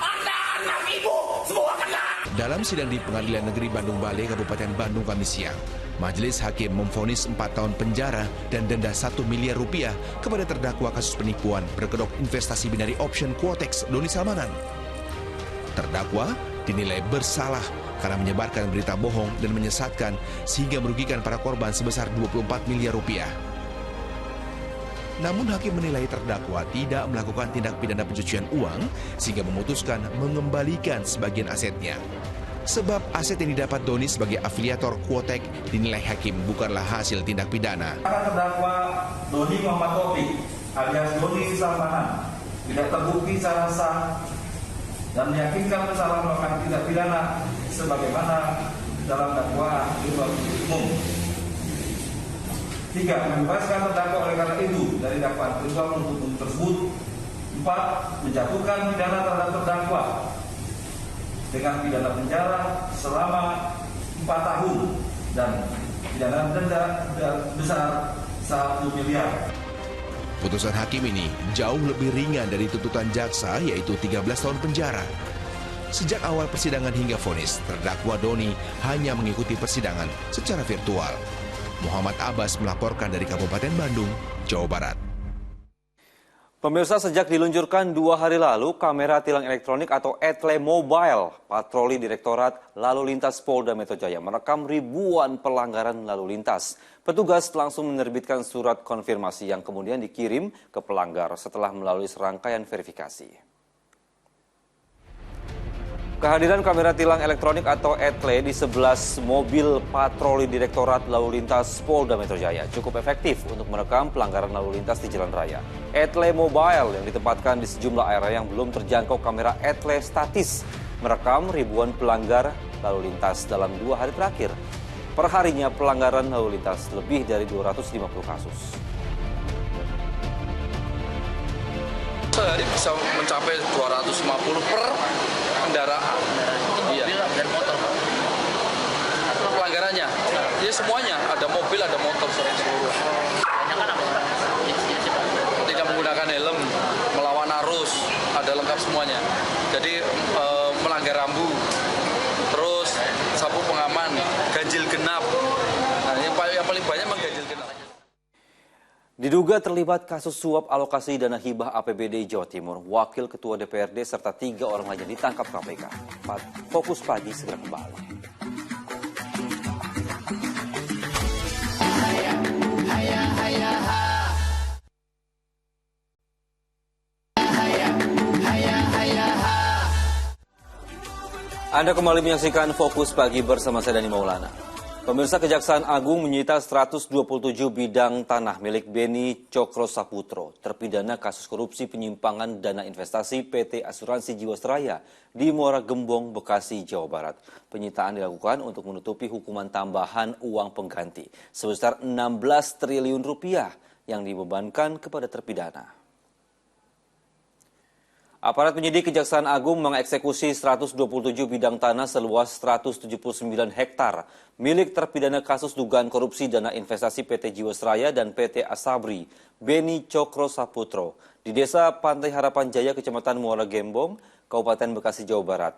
Anda, anak ibu, semua kena. Dalam sidang di Pengadilan Negeri Bandung Bale, Kabupaten Bandung Kamis siang, majelis hakim memvonis 4 tahun penjara dan denda 1 miliar rupiah kepada terdakwa kasus penipuan berkedok investasi binary option Quotex Doni Salmanan. Terdakwa dinilai bersalah karena menyebarkan berita bohong dan menyesatkan sehingga merugikan para korban sebesar 24 miliar rupiah. Namun hakim menilai terdakwa tidak melakukan tindak pidana pencucian uang sehingga memutuskan mengembalikan sebagian asetnya. Sebab aset yang didapat Doni sebagai afiliator Quotex dinilai hakim bukanlah hasil tindak pidana. Terdakwa Doni Muhammad Taufik alias Doni Salmanan tidak terbukti secara sah dan meyakinkan bersalah melakukan tindak pidana sebagaimana dalam dakwaan umum. 3. Membebaskan terdakwa oleh karena itu dari dakwaan penuntut umum tersebut. 4. Menjatuhkan pidana terhadap terdakwa dengan pidana penjara selama 4 tahun dan pidana denda besar 1 miliar. Putusan hakim ini jauh lebih ringan dari tuntutan jaksa, yaitu 13 tahun penjara. Sejak awal persidangan hingga vonis, terdakwa Doni hanya mengikuti persidangan secara virtual. Muhammad Abbas melaporkan dari Kabupaten Bandung, Jawa Barat. Pemirsa, sejak diluncurkan 2 hari lalu, kamera tilang elektronik atau ETLE Mobile, patroli Direktorat Lalu Lintas Polda Metro Jaya merekam ribuan pelanggaran lalu lintas. Petugas langsung menerbitkan surat konfirmasi yang kemudian dikirim ke pelanggar setelah melalui serangkaian verifikasi. Kehadiran kamera tilang elektronik atau ETLE di 11 mobil patroli Direktorat Lalu Lintas Polda Metro Jaya cukup efektif untuk merekam pelanggaran lalu lintas di jalan raya. ETLE Mobile yang ditempatkan di sejumlah area yang belum terjangkau kamera ETLE statis merekam ribuan pelanggar lalu lintas dalam 2 hari terakhir. Perharinya pelanggaran lalu lintas lebih dari 250 kasus. Sehari bisa mencapai 250 per kendaraan. Iya. Dan motor. Pelanggarannya, ya semuanya, ada mobil, ada motor seluruh. Tidak menggunakan helm, melawan arus, ada lengkap semuanya. Jadi melanggar rambu, terus sapu pengaman, ganjil genap. Nah, yang paling banyak mengganjil genap. Diduga terlibat kasus suap alokasi dana hibah APBD Jawa Timur, Wakil Ketua DPRD serta 3 orang lainnya ditangkap KPK. Fokus Pagi segera kembali. Anda kembali menyaksikan Fokus Pagi bersama saya Dani Maulana. Pemirsa, Kejaksaan Agung menyita 127 bidang tanah milik Beni Cokro Saputro, terpidana kasus korupsi penyimpangan dana investasi PT Asuransi Jiwasraya di Muara Gembong, Bekasi, Jawa Barat. Penyitaan dilakukan untuk menutupi hukuman tambahan uang pengganti sebesar 16 triliun rupiah yang dibebankan kepada terpidana. Aparat penyidik Kejaksaan Agung mengeksekusi 127 bidang tanah seluas 179 hektar milik terpidana kasus dugaan korupsi dana investasi PT Jiwasraya dan PT Asabri, Beni Cokro Saputro, di Desa Pantai Harapan Jaya, Kecamatan Muara Gembong, Kabupaten Bekasi, Jawa Barat.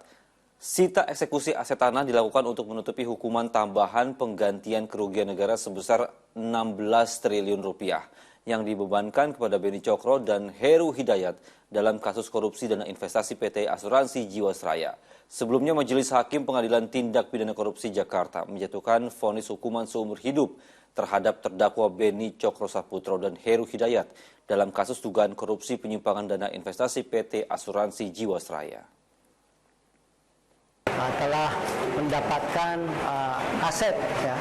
Sita eksekusi aset tanah dilakukan untuk menutupi hukuman tambahan penggantian kerugian negara sebesar 16 triliun rupiah yang dibebankan kepada Beni Cokro dan Heru Hidayat dalam kasus korupsi dana investasi PT Asuransi Jiwasraya. Sebelumnya, Majelis Hakim Pengadilan Tindak Pidana Korupsi Jakarta menjatuhkan vonis hukuman seumur hidup terhadap terdakwa Beni Cokro Saputro dan Heru Hidayat dalam kasus dugaan korupsi penyimpangan dana investasi PT Asuransi Jiwasraya. Telah mendapatkan aset ya,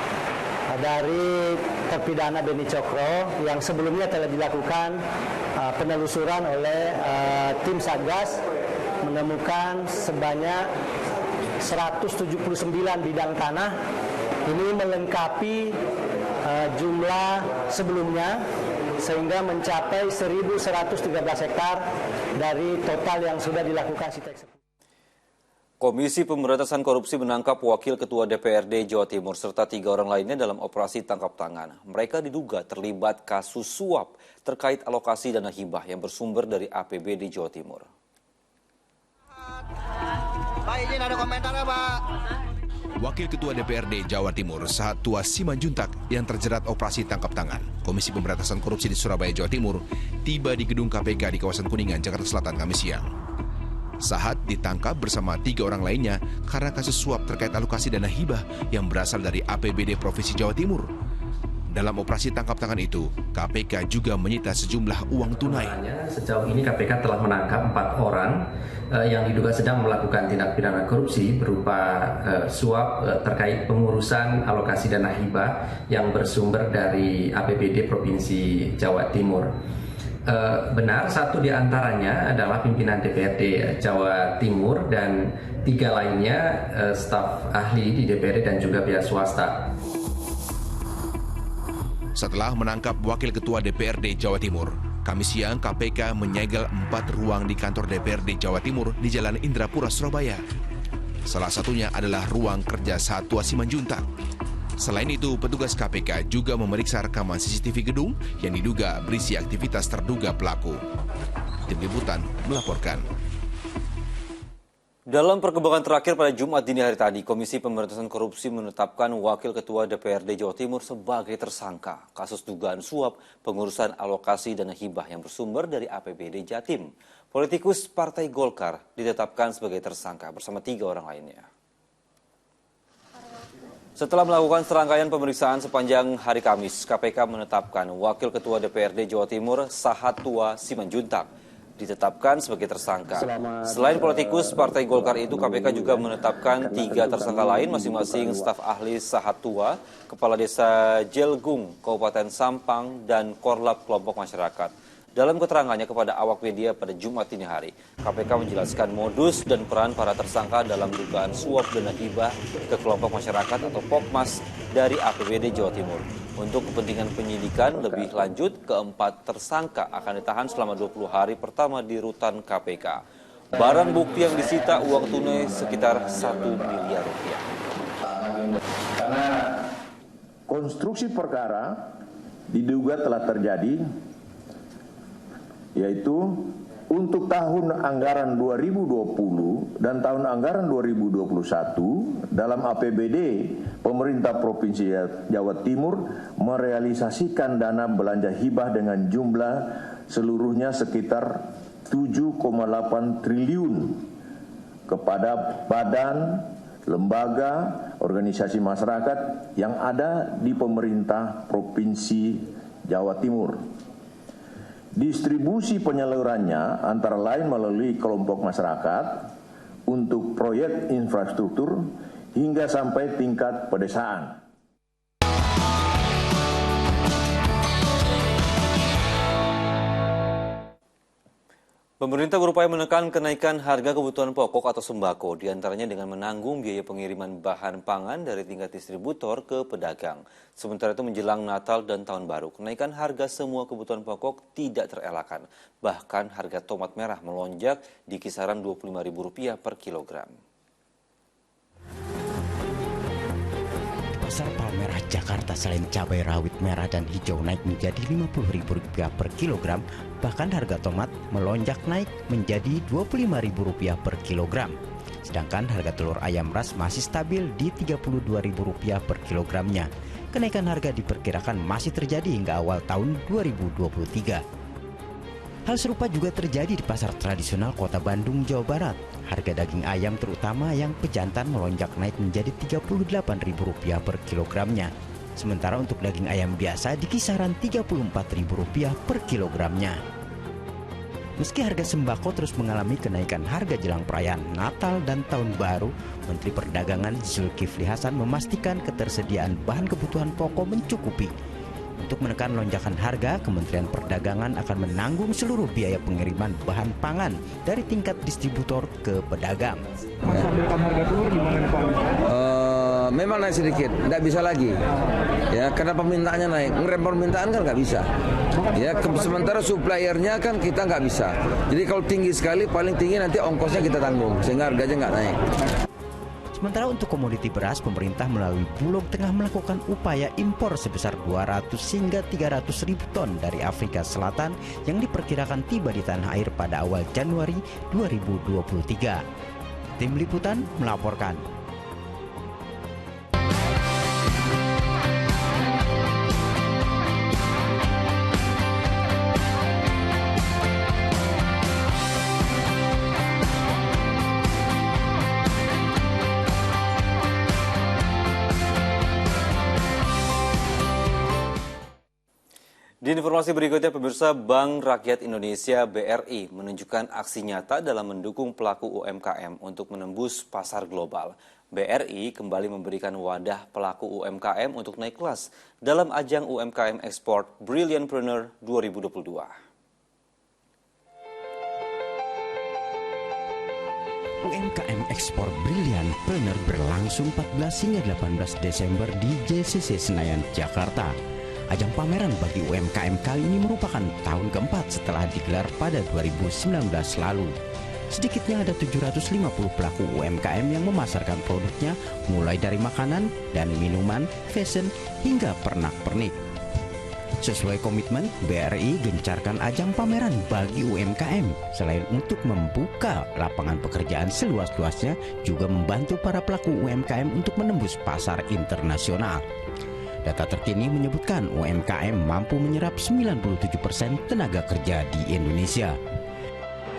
dari terpidana Beni Cokro yang sebelumnya telah dilakukan penelusuran oleh tim Satgas, menemukan sebanyak 179 bidang tanah. Ini melengkapi jumlah sebelumnya sehingga mencapai 1.113 hektar dari total yang sudah dilakukan sita eksekusi. Komisi Pemberantasan Korupsi menangkap Wakil Ketua DPRD Jawa Timur serta 3 orang lainnya dalam operasi tangkap tangan. Mereka diduga terlibat kasus suap terkait alokasi dana hibah yang bersumber dari APBD Jawa Timur. Pak, izin ada komentar ya, Pak? Wakil Ketua DPRD Jawa Timur Sahat Tua Simanjuntak yang terjerat operasi tangkap tangan Komisi Pemberantasan Korupsi di Surabaya, Jawa Timur tiba di gedung KPK di kawasan Kuningan, Jakarta Selatan, Kamis siang. Sahat ditangkap bersama 3 orang lainnya karena kasus suap terkait alokasi dana hibah yang berasal dari APBD Provinsi Jawa Timur. Dalam operasi tangkap tangan itu, KPK juga menyita sejumlah uang tunai. Sejauh ini KPK telah menangkap 4 orang yang diduga sedang melakukan tindak pidana korupsi berupa suap terkait pengurusan alokasi dana hibah yang bersumber dari APBD Provinsi Jawa Timur. Benar, 1 di antaranya adalah pimpinan DPRD Jawa Timur dan 3 lainnya staf ahli di DPRD dan juga pihak swasta. Setelah menangkap Wakil Ketua DPRD Jawa Timur, Kamis siang KPK menyegel 4 ruang di kantor DPRD Jawa Timur di Jalan Indrapura, Surabaya. Salah satunya adalah ruang kerja Sahat Tua Simanjuntak. Selain itu, petugas KPK juga memeriksa rekaman CCTV gedung yang diduga berisi aktivitas terduga pelaku. Tim Liputan melaporkan. Dalam perkembangan terakhir pada Jumat dini hari tadi, Komisi Pemberantasan Korupsi menetapkan Wakil Ketua DPRD Jawa Timur sebagai tersangka kasus dugaan suap pengurusan alokasi dana hibah yang bersumber dari APBD Jatim. Politikus Partai Golkar ditetapkan sebagai tersangka bersama 3 orang lainnya. Setelah melakukan serangkaian pemeriksaan sepanjang hari Kamis, KPK menetapkan Wakil Ketua DPRD Jawa Timur Sahat Tua Simanjuntak ditetapkan sebagai tersangka. Selain politikus Partai Golkar itu, KPK juga menetapkan 3 tersangka lain masing-masing staf ahli Sahat Tua, Kepala Desa Jelgung, Kabupaten Sampang, dan Korlap Kelompok Masyarakat. Dalam keterangannya kepada awak media pada Jumat dini hari, KPK menjelaskan modus dan peran para tersangka dalam dugaan suap dana hibah ke kelompok masyarakat atau POKMAS dari APBD Jawa Timur. Untuk kepentingan penyidikan lebih lanjut, keempat tersangka akan ditahan selama 20 hari pertama di rutan KPK. Barang bukti yang disita uang tunai sekitar 1 miliar rupiah. Karena konstruksi perkara diduga telah terjadi, yaitu untuk tahun anggaran 2020 dan tahun anggaran 2021 dalam APBD pemerintah Provinsi Jawa Timur merealisasikan dana belanja hibah dengan jumlah seluruhnya sekitar 7,8 triliun kepada badan, lembaga, organisasi masyarakat yang ada di pemerintah Provinsi Jawa Timur. Distribusi penyalurannya antara lain melalui kelompok masyarakat untuk proyek infrastruktur hingga sampai tingkat pedesaan. Pemerintah berupaya menekan kenaikan harga kebutuhan pokok atau sembako, diantaranya dengan menanggung biaya pengiriman bahan pangan dari tingkat distributor ke pedagang. Sementara itu menjelang Natal dan Tahun Baru, kenaikan harga semua kebutuhan pokok tidak terelakkan. Bahkan harga tomat merah melonjak di kisaran Rp25.000 per kilogram. Pasar Palmerah Jakarta selain cabai rawit merah dan hijau naik menjadi Rp50.000 per kilogram, bahkan harga tomat melonjak naik menjadi Rp25.000 per kilogram. Sedangkan harga telur ayam ras masih stabil di Rp32.000 per kilogramnya. Kenaikan harga diperkirakan masih terjadi hingga awal tahun 2023. Hal serupa juga terjadi di pasar tradisional Kota Bandung, Jawa Barat. Harga daging ayam terutama yang pejantan melonjak naik menjadi Rp38.000 per kilogramnya. Sementara untuk daging ayam biasa di kisaran Rp34.000 per kilogramnya. Meski harga sembako terus mengalami kenaikan harga jelang perayaan Natal dan Tahun Baru, Menteri Perdagangan Zulkifli Hasan memastikan ketersediaan bahan kebutuhan pokok mencukupi. Untuk menekan lonjakan harga, Kementerian Perdagangan akan menanggung seluruh biaya pengiriman bahan pangan dari tingkat distributor ke pedagang. Menstabilkan harga telur gimana nih Pak? Memang naik sedikit, tidak bisa lagi. Ya, karena permintaannya naik, ngerem permintaan kan nggak bisa. Ya, sementara suppliernya kan kita nggak bisa. Jadi kalau tinggi sekali, paling tinggi nanti ongkosnya kita tanggung, sehingga harganya nggak naik. Sementara untuk komoditi beras, pemerintah melalui Bulog tengah melakukan upaya impor sebesar 200 hingga 300 ribu ton dari Afrika Selatan yang diperkirakan tiba di tanah air pada awal Januari 2023. Tim Liputan melaporkan. Di informasi berikutnya, pemirsa, Bank Rakyat Indonesia BRI menunjukkan aksi nyata dalam mendukung pelaku UMKM untuk menembus pasar global. BRI kembali memberikan wadah pelaku UMKM untuk naik kelas dalam ajang UMKM Export Brilliantpreneur 2022. UMKM Ekspor Brilliantpreneur berlangsung 14 hingga 18 Desember di JCC Senayan, Jakarta. Ajang pameran bagi UMKM kali ini merupakan tahun keempat setelah digelar pada 2019 lalu. Sedikitnya ada 750 pelaku UMKM yang memasarkan produknya mulai dari makanan dan minuman, fashion, hingga pernak-pernik. Sesuai komitmen, BRI gencarkan ajang pameran bagi UMKM. Selain untuk membuka lapangan pekerjaan seluas-luasnya, juga membantu para pelaku UMKM untuk menembus pasar internasional. Data terkini menyebutkan UMKM mampu menyerap 97% tenaga kerja di Indonesia.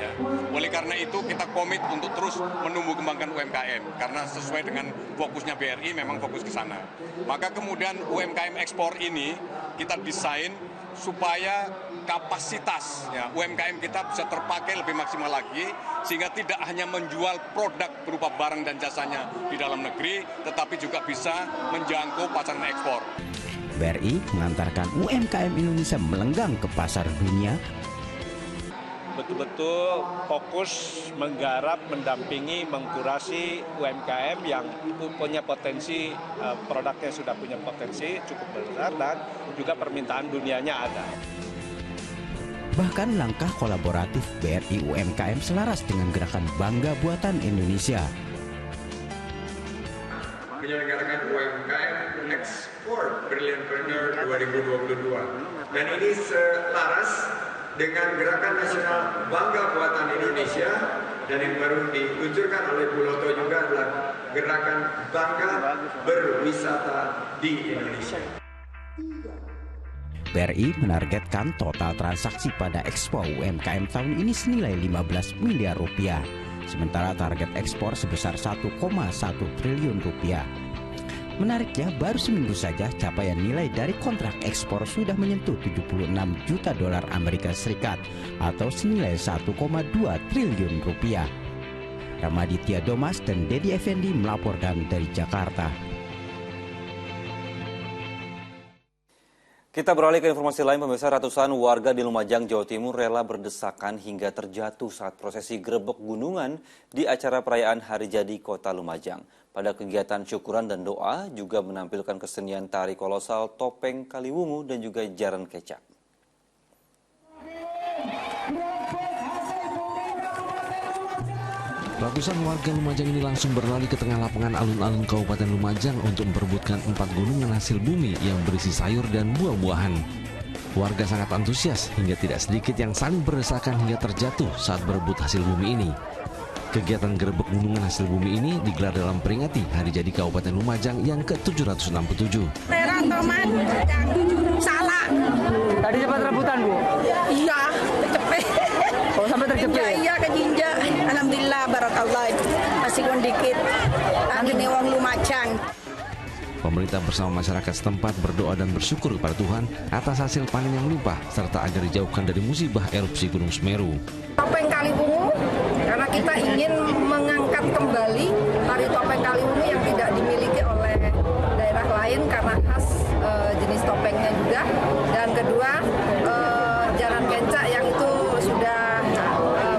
Ya, oleh karena itu kita komit untuk terus menumbuh kembangkan UMKM karena sesuai dengan fokusnya BRI memang fokus ke sana. Maka kemudian UMKM ekspor ini kita desain supaya kapasitas ya, UMKM kita bisa terpakai lebih maksimal lagi sehingga tidak hanya menjual produk berupa barang dan jasanya di dalam negeri tetapi juga bisa menjangkau pasaran ekspor. BRI mengantarkan UMKM Indonesia melenggang ke pasar dunia. Betul-betul fokus menggarap, mendampingi, mengkurasi UMKM yang punya potensi, produknya sudah punya potensi cukup besar dan juga permintaan dunianya ada. Bahkan langkah kolaboratif BRI UMKM selaras dengan gerakan Bangga Buatan Indonesia. Menyelenggarakan UMKM Export Brilliantpreneur 2022 dan ini selaras dengan gerakan nasional Bangga Buatan Indonesia dan yang baru diluncurkan oleh Bu Loto juga adalah gerakan Bangga Berwisata di Indonesia. BRI menargetkan total transaksi pada Expo UMKM tahun ini senilai 15 miliar rupiah, sementara target ekspor sebesar 1,1 triliun rupiah. Menariknya, baru seminggu saja capaian nilai dari kontrak ekspor sudah menyentuh 76 juta dolar Amerika Serikat atau senilai 1,2 triliun rupiah. Ramaditya Domas dan Dedi Effendi melaporkan dari Jakarta. Kita beralih ke informasi lain, pemirsa. Ratusan warga di Lumajang, Jawa Timur rela berdesakan hingga terjatuh saat prosesi grebek gunungan di acara perayaan Hari Jadi Kota Lumajang. Pada kegiatan syukuran dan doa juga menampilkan kesenian tari kolosal, topeng Kaliwungu, dan juga jaran kecak. Ratusan warga Lumajang ini langsung berlari ke tengah lapangan alun-alun Kabupaten Lumajang untuk memperebutkan 4 gunungan hasil bumi yang berisi sayur dan buah-buahan. Warga sangat antusias hingga tidak sedikit yang saling berdesakan hingga terjatuh saat berebut hasil bumi ini. Kegiatan gerebek gunungan hasil bumi ini digelar dalam peringati Hari Jadi Kabupaten Lumajang yang ke-767. Terang tomat, salah. Tadi sempat rebutan, Bu? Iya, tercepet. Oh, sampai tercepet? Iya, kejinja. Alhamdulillah, barakallah. Masih dikit. Angin wong Lumajang. pemerintah bersama masyarakat setempat berdoa dan bersyukur kepada Tuhan atas hasil panen yang melimpah serta agar dijauhkan dari musibah erupsi Gunung Semeru. Topeng Kaliwungu, karena kita ingin mengangkat kembali tari topeng Kaliwungu yang tidak dimiliki oleh daerah lain karena khas jenis topengnya juga. Dan kedua, jaran kencak yang itu sudah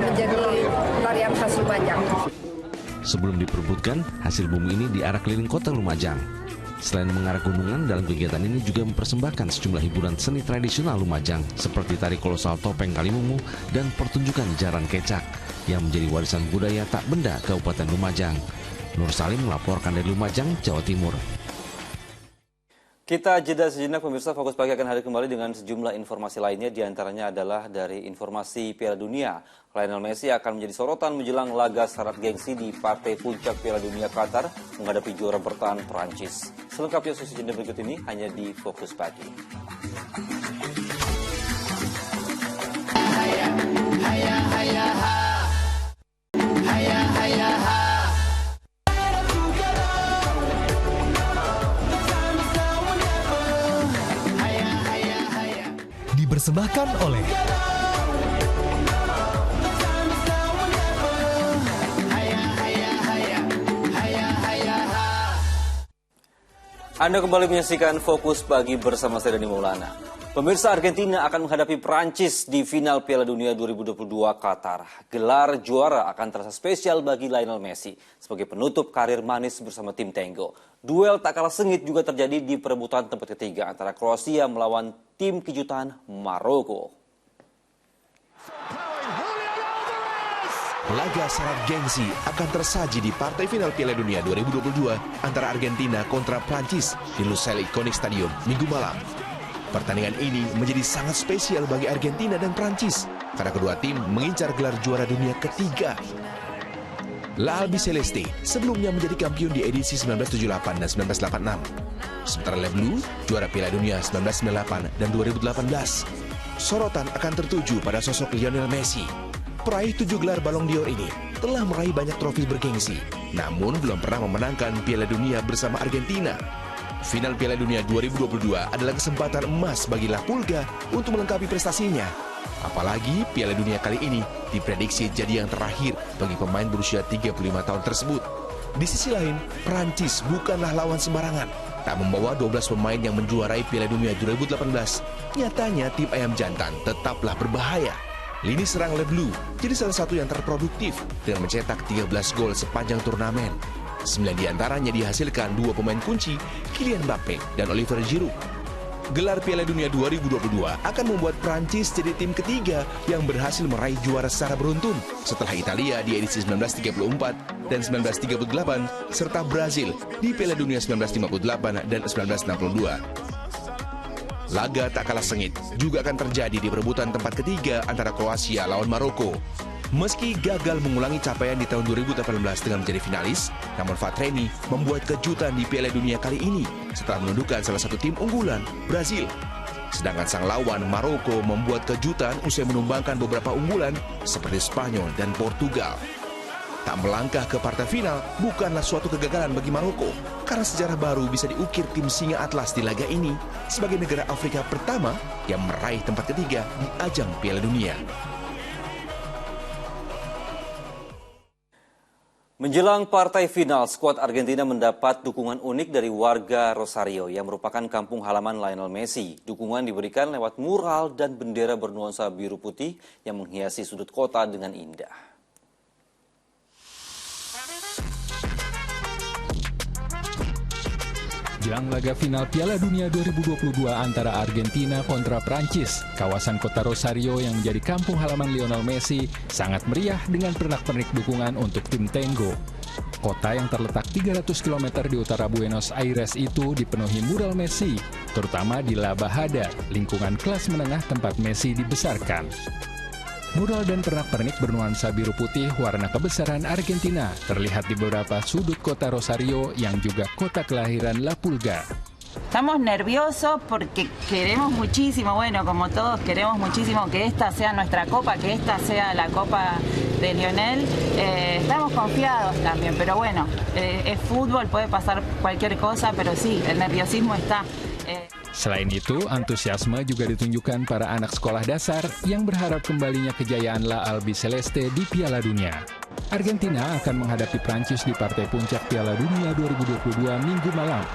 menjadi tarian khas Lumajang. Sebelum diperebutkan, hasil bumi ini diarak keliling kota Lumajang. Selain mengarah gunungan, dalam kegiatan ini juga mempersembahkan sejumlah hiburan seni tradisional Lumajang seperti tari kolosal topeng Kaliwungu dan pertunjukan jaran kecak yang menjadi warisan budaya tak benda Kabupaten Lumajang. Nur Salim melaporkan dari Lumajang, Jawa Timur. Kita jeda sejenak pemirsa, Fokus Pagi akan hadir kembali dengan sejumlah informasi lainnya, diantaranya adalah dari informasi Piala Dunia. Lionel Messi akan menjadi sorotan menjelang laga syarat gengsi di partai puncak Piala Dunia Qatar menghadapi juara bertahan Prancis. Selengkapnya sesi jeda berikut ini hanya di Fokus Pagi. Dipersembahkan oleh Anda kembali menyaksikan Fokus Pagi bersama saya Dani Maulana. Pemirsa, Argentina akan menghadapi Prancis di final Piala Dunia 2022 Qatar. Gelar juara akan terasa spesial bagi Lionel Messi sebagai penutup karir manis bersama tim Tango. Duel tak kalah sengit juga terjadi di perebutan tempat ketiga antara Kroasia melawan tim kejutan Maroko. Laga syarat gengsi akan tersaji di partai final Piala Dunia 2022 antara Argentina kontra Prancis di Lusail Iconic Stadium Minggu malam. Pertandingan ini menjadi sangat spesial bagi Argentina dan Prancis karena kedua tim mengincar gelar juara dunia ketiga. La Albiceleste sebelumnya menjadi kampiun di edisi 1978 dan 1986. Sementara Le Bleu juara Piala Dunia 1998 dan 2018. Sorotan akan tertuju pada sosok Lionel Messi. Peraih 7 gelar Ballon d'Or ini telah meraih banyak trofi bergengsi, namun belum pernah memenangkan Piala Dunia bersama Argentina. Final Piala Dunia 2022 adalah kesempatan emas bagi La Pulga untuk melengkapi prestasinya. Apalagi Piala Dunia kali ini diprediksi jadi yang terakhir bagi pemain berusia 35 tahun tersebut. Di sisi lain, Prancis bukanlah lawan sembarangan. Tak membawa 12 pemain yang menjuarai Piala Dunia 2018, nyatanya tim ayam jantan tetaplah berbahaya. Lini serang Le Bleu jadi salah satu yang terproduktif dengan mencetak 13 gol sepanjang turnamen. 9 diantaranya dihasilkan 2 pemain kunci, Kylian Mbappe dan Olivier Giroud. Gelar Piala Dunia 2022 akan membuat Prancis jadi tim ketiga yang berhasil meraih juara secara beruntun setelah Italia di edisi 1934 dan 1938 serta Brazil di Piala Dunia 1958 dan 1962. Laga tak kalah sengit juga akan terjadi di perebutan tempat ketiga antara Kroasia lawan Maroko. Meski gagal mengulangi capaian di tahun 2018 dengan menjadi finalis, namun Fatreni membuat kejutan di Piala Dunia kali ini setelah menundukkan salah satu tim unggulan, Brazil. Sedangkan sang lawan Maroko membuat kejutan usai menumbangkan beberapa unggulan seperti Spanyol dan Portugal. Tak melangkah ke partai final bukanlah suatu kegagalan bagi Maroko, karena sejarah baru bisa diukir tim Singa Atlas di laga ini sebagai negara Afrika pertama yang meraih tempat ketiga di ajang Piala Dunia. Menjelang partai final, skuad Argentina mendapat dukungan unik dari warga Rosario yang merupakan kampung halaman Lionel Messi. Dukungan diberikan lewat mural dan bendera bernuansa biru putih yang menghiasi sudut kota dengan indah. Jelang laga final Piala Dunia 2022 antara Argentina kontra Prancis, kawasan kota Rosario yang menjadi kampung halaman Lionel Messi sangat meriah dengan pernak-pernik dukungan untuk tim Tango. Kota yang terletak 300 km di utara Buenos Aires itu dipenuhi mural Messi, terutama di La Bajada, lingkungan kelas menengah tempat Messi dibesarkan. Mural dan pernak-pernik bernuansa biru putih warna kebesaran Argentina terlihat di beberapa sudut kota Rosario yang juga kota kelahiran La Pulga. Estamos nerviosos porque queremos muchísimo, bueno, como todos queremos muchísimo que esta sea nuestra copa, que esta sea la copa de Lionel. Estamos confiados también, pero bueno, es fútbol, puede pasar cualquier cosa, pero sí, el nerviosismo está. Selain itu, antusiasme juga ditunjukkan para anak sekolah dasar yang berharap kembalinya kejayaan La Albiceleste di Piala Dunia. Argentina akan menghadapi Prancis di partai puncak Piala Dunia 2022 Minggu malam.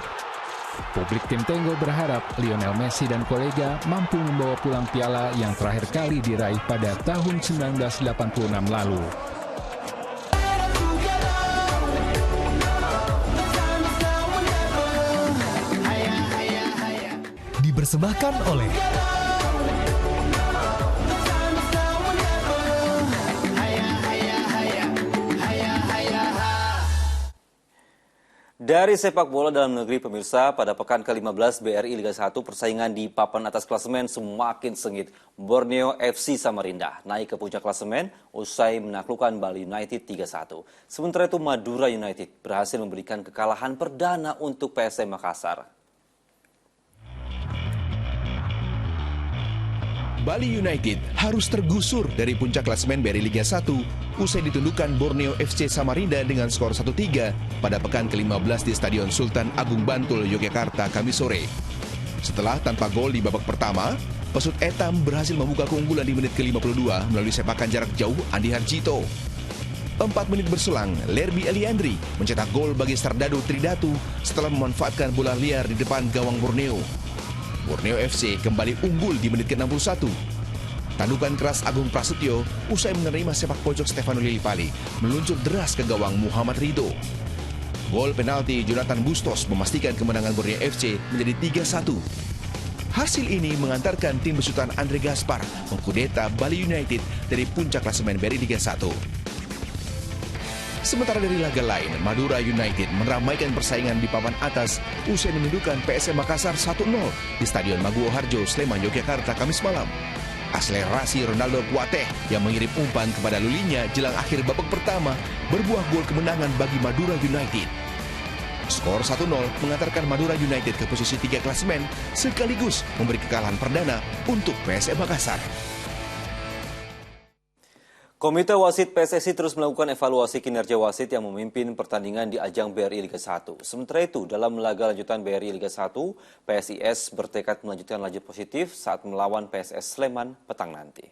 Publik tim Tenggo berharap Lionel Messi dan kolega mampu membawa pulang piala yang terakhir kali diraih pada tahun 1986 lalu. Dipersembahkan oleh Dari sepak bola dalam negeri pemirsa, pada pekan ke-15 BRI Liga 1 persaingan di papan atas klasemen semakin sengit. Borneo FC Samarinda naik ke puncak klasemen usai menaklukkan Bali United 3-1. Sementara itu Madura United berhasil memberikan kekalahan perdana untuk PSM Makassar. Bali United harus tergusur dari puncak klasemen BRI Liga 1 usai ditundukkan Borneo FC Samarinda dengan skor 1-3 pada pekan ke-15 di Stadion Sultan Agung Bantul, Yogyakarta, Kamis sore. Setelah tanpa gol di babak pertama, pesut Etam berhasil membuka keunggulan di menit ke-52 melalui sepakan jarak jauh Andi Harjito. 4 menit berselang, Lerby Eliandri mencetak gol bagi Sardado Tridatu setelah memanfaatkan bola liar di depan gawang Borneo. Borneo FC kembali unggul di menit ke-61. Tandukan keras Agung Prasetyo usai menerima sepak pojok Stefano Lillipali meluncur deras ke gawang Muhammad Ridho. Gol penalti Jonathan Bustos memastikan kemenangan Borneo FC menjadi 3-1. Hasil ini mengantarkan tim besutan Andre Gaspar mengkudeta Bali United dari puncak klasemen BRI Liga 1. Sementara dari laga lain, Madura United meramaikan persaingan di papan atas usai menundukkan PSM Makassar 1-0 di Stadion Maguwo Harjo, Sleman, Yogyakarta, Kamis malam. Akselerasi Ronaldo Kuateh yang mengirim umpan kepada Lulinya jelang akhir babak pertama berbuah gol kemenangan bagi Madura United. Skor 1-0 mengantarkan Madura United ke posisi 3 klasemen sekaligus memberi kekalahan perdana untuk PSM Makassar. Komite Wasit PSSI terus melakukan evaluasi kinerja wasit yang memimpin pertandingan di ajang BRI Liga 1. Sementara itu, dalam laga lanjutan BRI Liga 1, PSIS bertekad melanjutkan lajur positif saat melawan PSS Sleman petang nanti.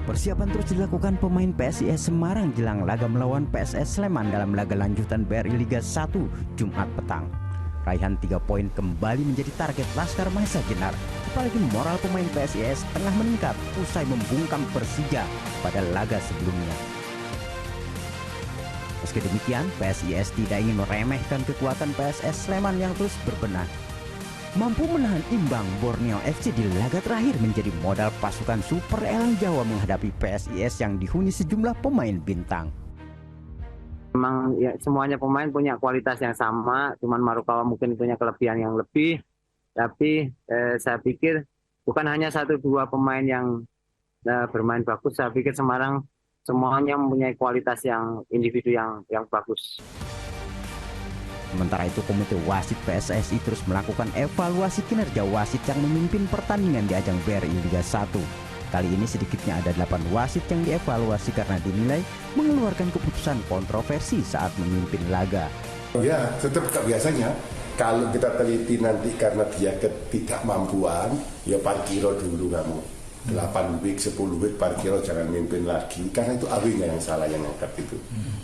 Persiapan terus dilakukan pemain PSIS Semarang jelang laga melawan PSS Sleman dalam laga lanjutan BRI Liga 1 Jumat petang. Raihan 3 poin kembali menjadi target Laskar Mahesa Jenar. Apalagi moral pemain PSIS tengah meningkat usai membungkam Persija pada laga sebelumnya. Meski demikian, PSIS tidak ingin meremehkan kekuatan PSS Sleman yang terus berbenah. Mampu menahan imbang Borneo FC di laga terakhir menjadi modal pasukan Super Elang Jawa menghadapi PSIS yang dihuni sejumlah pemain bintang. Memang ya, semuanya pemain punya kualitas yang sama, cuman Marukawa mungkin punya kelebihan yang lebih. Tapi saya pikir bukan hanya 1-2 pemain yang bermain bagus, saya pikir Semarang semuanya mempunyai kualitas yang individu yang bagus. Sementara itu, Komite Wasit PSSI terus melakukan evaluasi kinerja wasit yang memimpin pertandingan di ajang BRI Liga 1. Kali ini sedikitnya ada 8 wasit yang dievaluasi karena dinilai mengeluarkan keputusan kontroversi saat memimpin laga. Ya, tetap biasanya. Kalau kita teliti nanti karena dia ketidakmampuan, ya parkiro dulu kamu. 8 week, 10 week parkiro jangan mimpin lagi. Karena itu awinya yang salah yang angkat itu.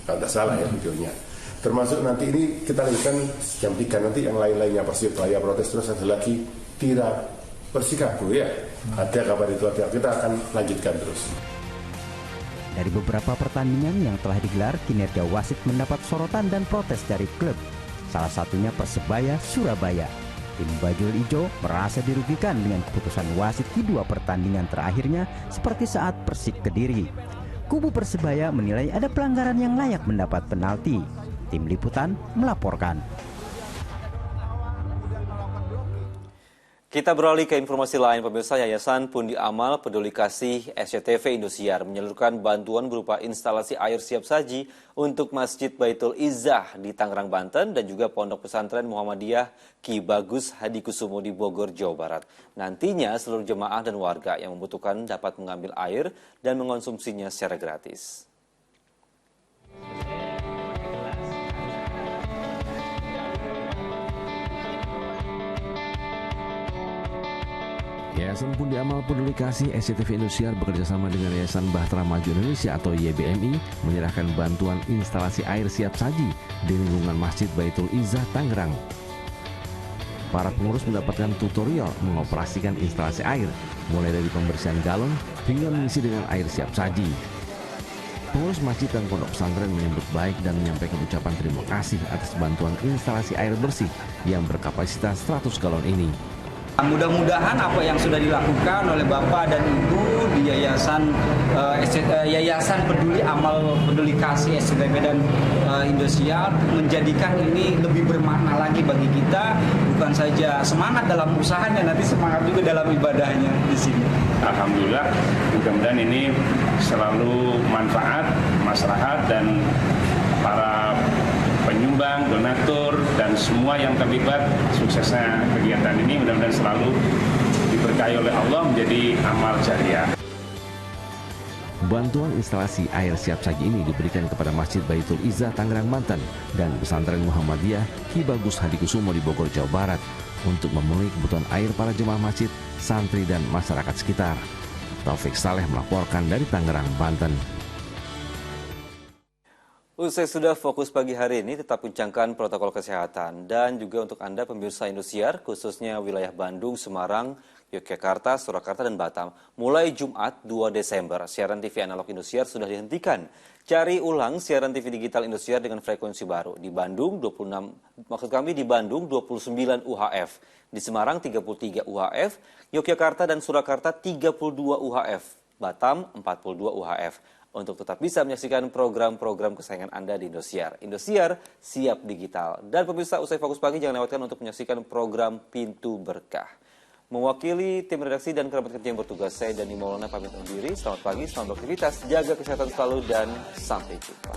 Kalau tidak salah ya videonya. Termasuk nanti ini kita lanjutkan jam 3 nanti yang lain-lainnya Persibaya protes terus ada lagi Tira Persikabo ya. Ada kabar itu ada, kita akan lanjutkan terus. Dari beberapa pertandingan yang telah digelar, kinerja wasit mendapat sorotan dan protes dari klub. Salah satunya Persebaya Surabaya. Tim Bajul Ijo merasa dirugikan dengan keputusan wasit di 2 pertandingan terakhirnya seperti saat Persik Kediri. Kubu Persebaya menilai ada pelanggaran yang layak mendapat penalti. Tim Liputan melaporkan. Kita beralih ke informasi lain, pemirsa. Yayasan Pundi Amal Peduli Kasih SCTV Indosiar menyalurkan bantuan berupa instalasi air siap saji untuk Masjid Baitul Izzah di Tangerang, Banten dan juga Pondok Pesantren Muhammadiyah Ki Bagus Hadikusumo di Bogor, Jawa Barat. Nantinya seluruh jemaah dan warga yang membutuhkan dapat mengambil air dan mengonsumsinya secara gratis. Yayasan Pundi Amal Peduli Kasih SCTV Indosiar bekerjasama dengan Yayasan Bahtera Maju Indonesia atau YBMI menyerahkan bantuan instalasi air siap saji di lingkungan Masjid Baitul Izzah, Tangerang. Para pengurus mendapatkan tutorial mengoperasikan instalasi air, mulai dari pembersihan galon hingga mengisi dengan air siap saji. Pengurus masjid dan pondok pesantren menyambut baik dan menyampaikan ucapan terima kasih atas bantuan instalasi air bersih yang berkapasitas 100 galon ini. Mudah-mudahan apa yang sudah dilakukan oleh Bapak dan Ibu di Yayasan Peduli Amal Peduli Kasih SCTV dan Indosiar menjadikan ini lebih bermakna lagi bagi kita, bukan saja semangat dalam usahanya, nanti semangat juga dalam ibadahnya di sini. Alhamdulillah, mudah-mudahan ini selalu manfaat maslahat dan para penyumbang, donatur, dan semua yang terlibat suksesnya kegiatan ini mudah-mudahan selalu diberkahi oleh Allah menjadi amal jariah. Bantuan instalasi air siap saji ini diberikan kepada Masjid Baitul Izzah Tangerang, Banten dan Pesantren Muhammadiyah Ki Bagus Hadikusumo di Bogor, Jawa Barat untuk memenuhi kebutuhan air para jemaah masjid, santri, dan masyarakat sekitar. Taufik Saleh melaporkan dari Tangerang, Banten. Usai sudah fokus pagi hari ini, tetap kencangkan protokol kesehatan. Dan juga untuk Anda pemirsa Indosiar, khususnya wilayah Bandung, Semarang, Yogyakarta, Surakarta, dan Batam. Mulai Jumat 2 Desember, siaran TV analog Indosiar sudah dihentikan. Cari ulang siaran TV digital Indosiar dengan frekuensi baru. Di Bandung 29 UHF. Di Semarang 33 UHF, Yogyakarta dan Surakarta 32 UHF. Batam 42 UHF. Untuk tetap bisa menyaksikan program-program kesayangan Anda di Indosiar. Indosiar siap digital. Dan pemirsa, usai fokus pagi jangan lewatkan untuk menyaksikan program Pintu Berkah. Mewakili tim redaksi dan kerabat kerja yang bertugas, saya Dani Maulana pamit undur diri. Selamat pagi, selamat beraktivitas, jaga kesehatan selalu, dan sampai jumpa.